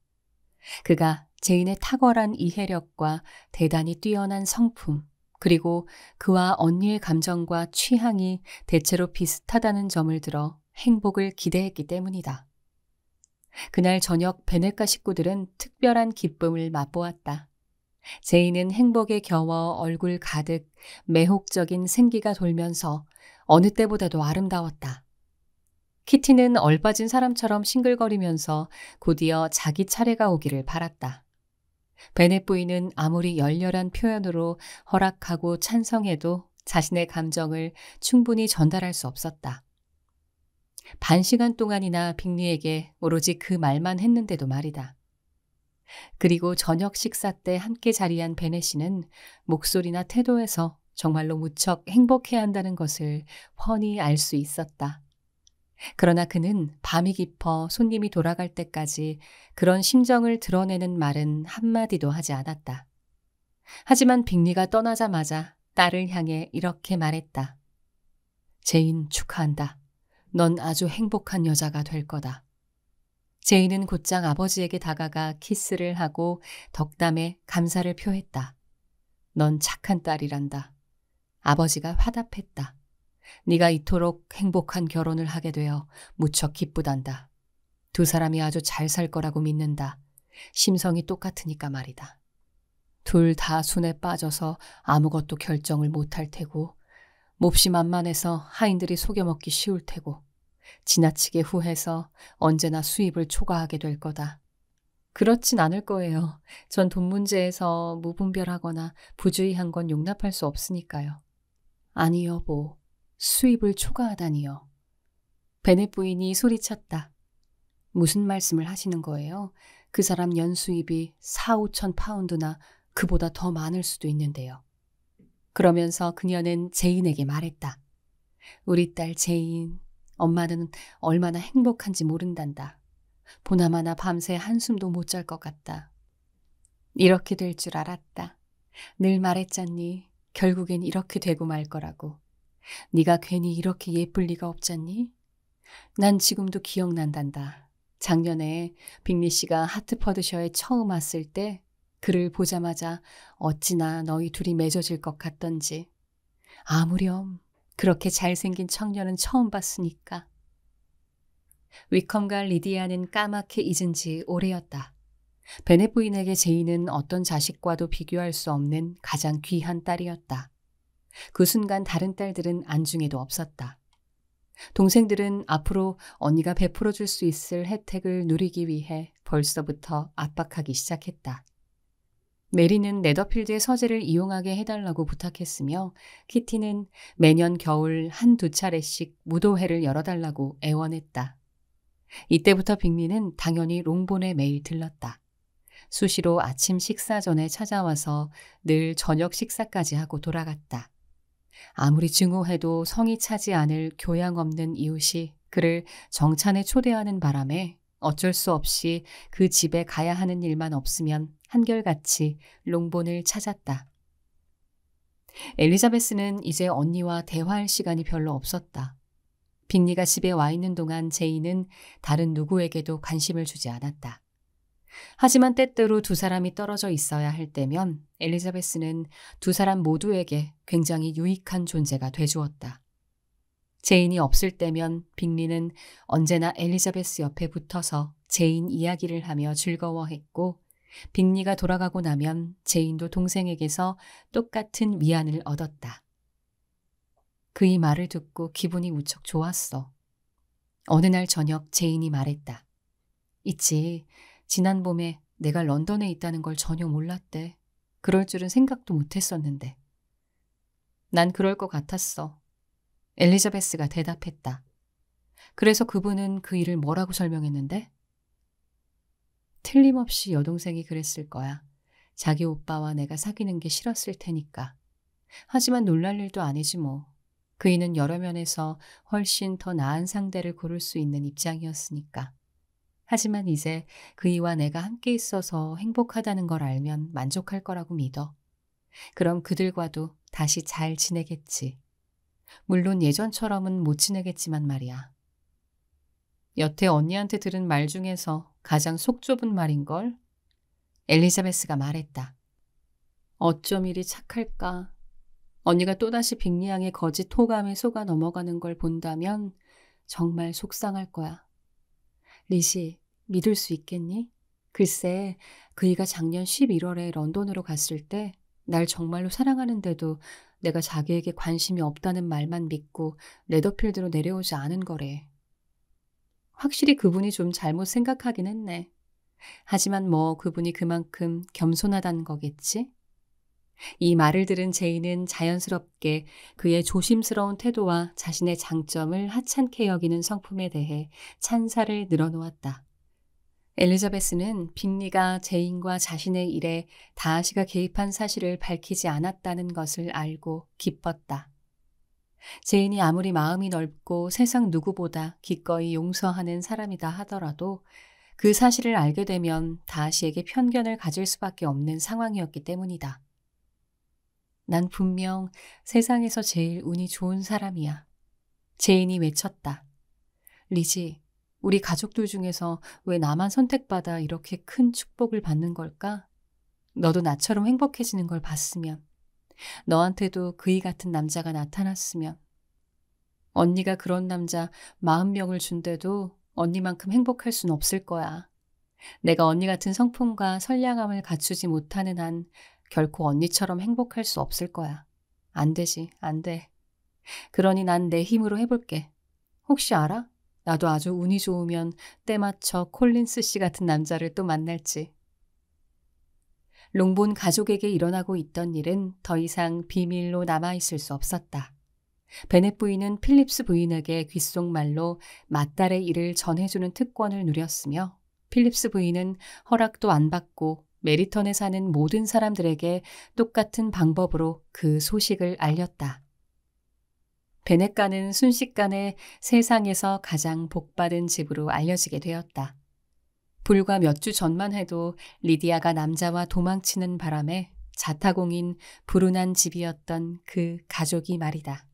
그가 제인의 탁월한 이해력과 대단히 뛰어난 성품, 그리고 그와 언니의 감정과 취향이 대체로 비슷하다는 점을 들어 행복을 기대했기 때문이다. 그날 저녁 베네카 식구들은 특별한 기쁨을 맛보았다. 제인은 행복에 겨워 얼굴 가득 매혹적인 생기가 돌면서 어느 때보다도 아름다웠다. 키티는 얼빠진 사람처럼 싱글거리면서 곧이어 자기 차례가 오기를 바랐다. 베넷 부인은 아무리 열렬한 표현으로 허락하고 찬성해도 자신의 감정을 충분히 전달할 수 없었다. 반 시간 동안이나 빅리에게 오로지 그 말만 했는데도 말이다. 그리고 저녁 식사 때 함께 자리한 베넷 씨는 목소리나 태도에서 정말로 무척 행복해야 한다는 것을 훤히 알 수 있었다. 그러나 그는 밤이 깊어 손님이 돌아갈 때까지 그런 심정을 드러내는 말은 한마디도 하지 않았다. 하지만 빅리가 떠나자마자 딸을 향해 이렇게 말했다. 제인 축하한다. 넌 아주 행복한 여자가 될 거다. 제인은 곧장 아버지에게 다가가 키스를 하고 덕담에 감사를 표했다. 넌 착한 딸이란다. 아버지가 화답했다. 네가 이토록 행복한 결혼을 하게 되어 무척 기쁘단다. 두 사람이 아주 잘 살 거라고 믿는다. 심성이 똑같으니까 말이다. 둘 다 순에 빠져서 아무것도 결정을 못할 테고 몹시 만만해서 하인들이 속여먹기 쉬울 테고 지나치게 후해서 언제나 수입을 초과하게 될 거다. 그렇진 않을 거예요. 전 돈 문제에서 무분별하거나 부주의한 건 용납할 수 없으니까요. 아니 여보, 수입을 초과하다니요. 베넷 부인이 소리쳤다. 무슨 말씀을 하시는 거예요? 그 사람 연수입이 4~5천 파운드나 그보다 더 많을 수도 있는데요. 그러면서 그녀는 제인에게 말했다. 우리 딸 제인, 엄마는 얼마나 행복한지 모른단다. 보나마나 밤새 한숨도 못 잘 것 같다. 이렇게 될 줄 알았다. 늘 말했잖니. 결국엔 이렇게 되고 말 거라고. 네가 괜히 이렇게 예쁠 리가 없잖니? 난 지금도 기억난단다. 작년에 빅리 씨가 하트퍼드셔에 처음 왔을 때 그를 보자마자 어찌나 너희 둘이 맺어질 것 같던지. 아무렴 그렇게 잘생긴 청년은 처음 봤으니까. 위컴과 리디아는 까맣게 잊은 지 오래였다. 베넷 부인에게 제인은 어떤 자식과도 비교할 수 없는 가장 귀한 딸이었다. 그 순간 다른 딸들은 안중에도 없었다. 동생들은 앞으로 언니가 베풀어 줄 수 있을 혜택을 누리기 위해 벌써부터 압박하기 시작했다. 메리는 네더필드의 서재를 이용하게 해달라고 부탁했으며 키티는 매년 겨울 한두 차례씩 무도회를 열어달라고 애원했다. 이때부터 빅리는 당연히 롱본에 매일 들렀다. 수시로 아침 식사 전에 찾아와서 늘 저녁 식사까지 하고 돌아갔다. 아무리 증오해도 성이 차지 않을 교양 없는 이웃이 그를 정찬에 초대하는 바람에 어쩔 수 없이 그 집에 가야 하는 일만 없으면 한결같이 롱본을 찾았다. 엘리자베스는 이제 언니와 대화할 시간이 별로 없었다. 빅리가 집에 와 있는 동안 제이는 다른 누구에게도 관심을 주지 않았다. 하지만 때때로 두 사람이 떨어져 있어야 할 때면 엘리자베스는 두 사람 모두에게 굉장히 유익한 존재가 돼주었다. 제인이 없을 때면 빅리는 언제나 엘리자베스 옆에 붙어서 제인 이야기를 하며 즐거워했고, 빅리가 돌아가고 나면 제인도 동생에게서 똑같은 위안을 얻었다. 그의 말을 듣고 기분이 무척 좋았어. 어느 날 저녁 제인이 말했다. 있지, 지난 봄에 내가 런던에 있다는 걸 전혀 몰랐대. 그럴 줄은 생각도 못했었는데. 난 그럴 것 같았어. 엘리자베스가 대답했다. 그래서 그분은 그 일을 뭐라고 설명했는데? 틀림없이 여동생이 그랬을 거야. 자기 오빠와 내가 사귀는 게 싫었을 테니까. 하지만 놀랄 일도 아니지 뭐. 그이는 여러 면에서 훨씬 더 나은 상대를 고를 수 있는 입장이었으니까. 하지만 이제 그이와 내가 함께 있어서 행복하다는 걸 알면 만족할 거라고 믿어. 그럼 그들과도 다시 잘 지내겠지. 물론 예전처럼은 못 지내겠지만 말이야. 여태 언니한테 들은 말 중에서 가장 속 좁은 말인걸? 엘리자베스가 말했다. 어쩜 이리 착할까? 언니가 또다시 빅리 양의 거짓 호감에 속아 넘어가는 걸 본다면 정말 속상할 거야. 리시, 믿을 수 있겠니? 글쎄, 그이가 작년 11월에 런던으로 갔을 때 날 정말로 사랑하는데도 내가 자기에게 관심이 없다는 말만 믿고 레더필드로 내려오지 않은 거래. 확실히 그분이 좀 잘못 생각하긴 했네. 하지만 뭐 그분이 그만큼 겸손하다는 거겠지? 이 말을 들은 제이는 자연스럽게 그의 조심스러운 태도와 자신의 장점을 하찮게 여기는 성품에 대해 찬사를 늘어놓았다. 엘리자베스는 빅리가 제인과 자신의 일에 다하시가 개입한 사실을 밝히지 않았다는 것을 알고 기뻤다. 제인이 아무리 마음이 넓고 세상 누구보다 기꺼이 용서하는 사람이다 하더라도 그 사실을 알게 되면 다하시에게 편견을 가질 수밖에 없는 상황이었기 때문이다. 난 분명 세상에서 제일 운이 좋은 사람이야. 제인이 외쳤다. 리지, 우리 가족들 중에서 왜 나만 선택받아 이렇게 큰 축복을 받는 걸까? 너도 나처럼 행복해지는 걸 봤으면, 너한테도 그이 같은 남자가 나타났으면, 언니가 그런 남자 40명을 준대도 언니만큼 행복할 순 없을 거야. 내가 언니 같은 성품과 선량함을 갖추지 못하는 한 결코 언니처럼 행복할 수 없을 거야. 안 되지, 안 돼. 그러니 난 내 힘으로 해볼게. 혹시 알아? 나도 아주 운이 좋으면 때맞춰 콜린스 씨 같은 남자를 또 만날지. 롱본 가족에게 일어나고 있던 일은 더 이상 비밀로 남아있을 수 없었다. 베넷 부인은 필립스 부인에게 귓속말로 맏딸의 일을 전해주는 특권을 누렸으며 필립스 부인은 허락도 안 받고 메리턴에 사는 모든 사람들에게 똑같은 방법으로 그 소식을 알렸다. 베넷가는 순식간에 세상에서 가장 복받은 집으로 알려지게 되었다. 불과 몇 주 전만 해도 리디아가 남자와 도망치는 바람에 자타공인 불운한 집이었던 그 가족이 말이다.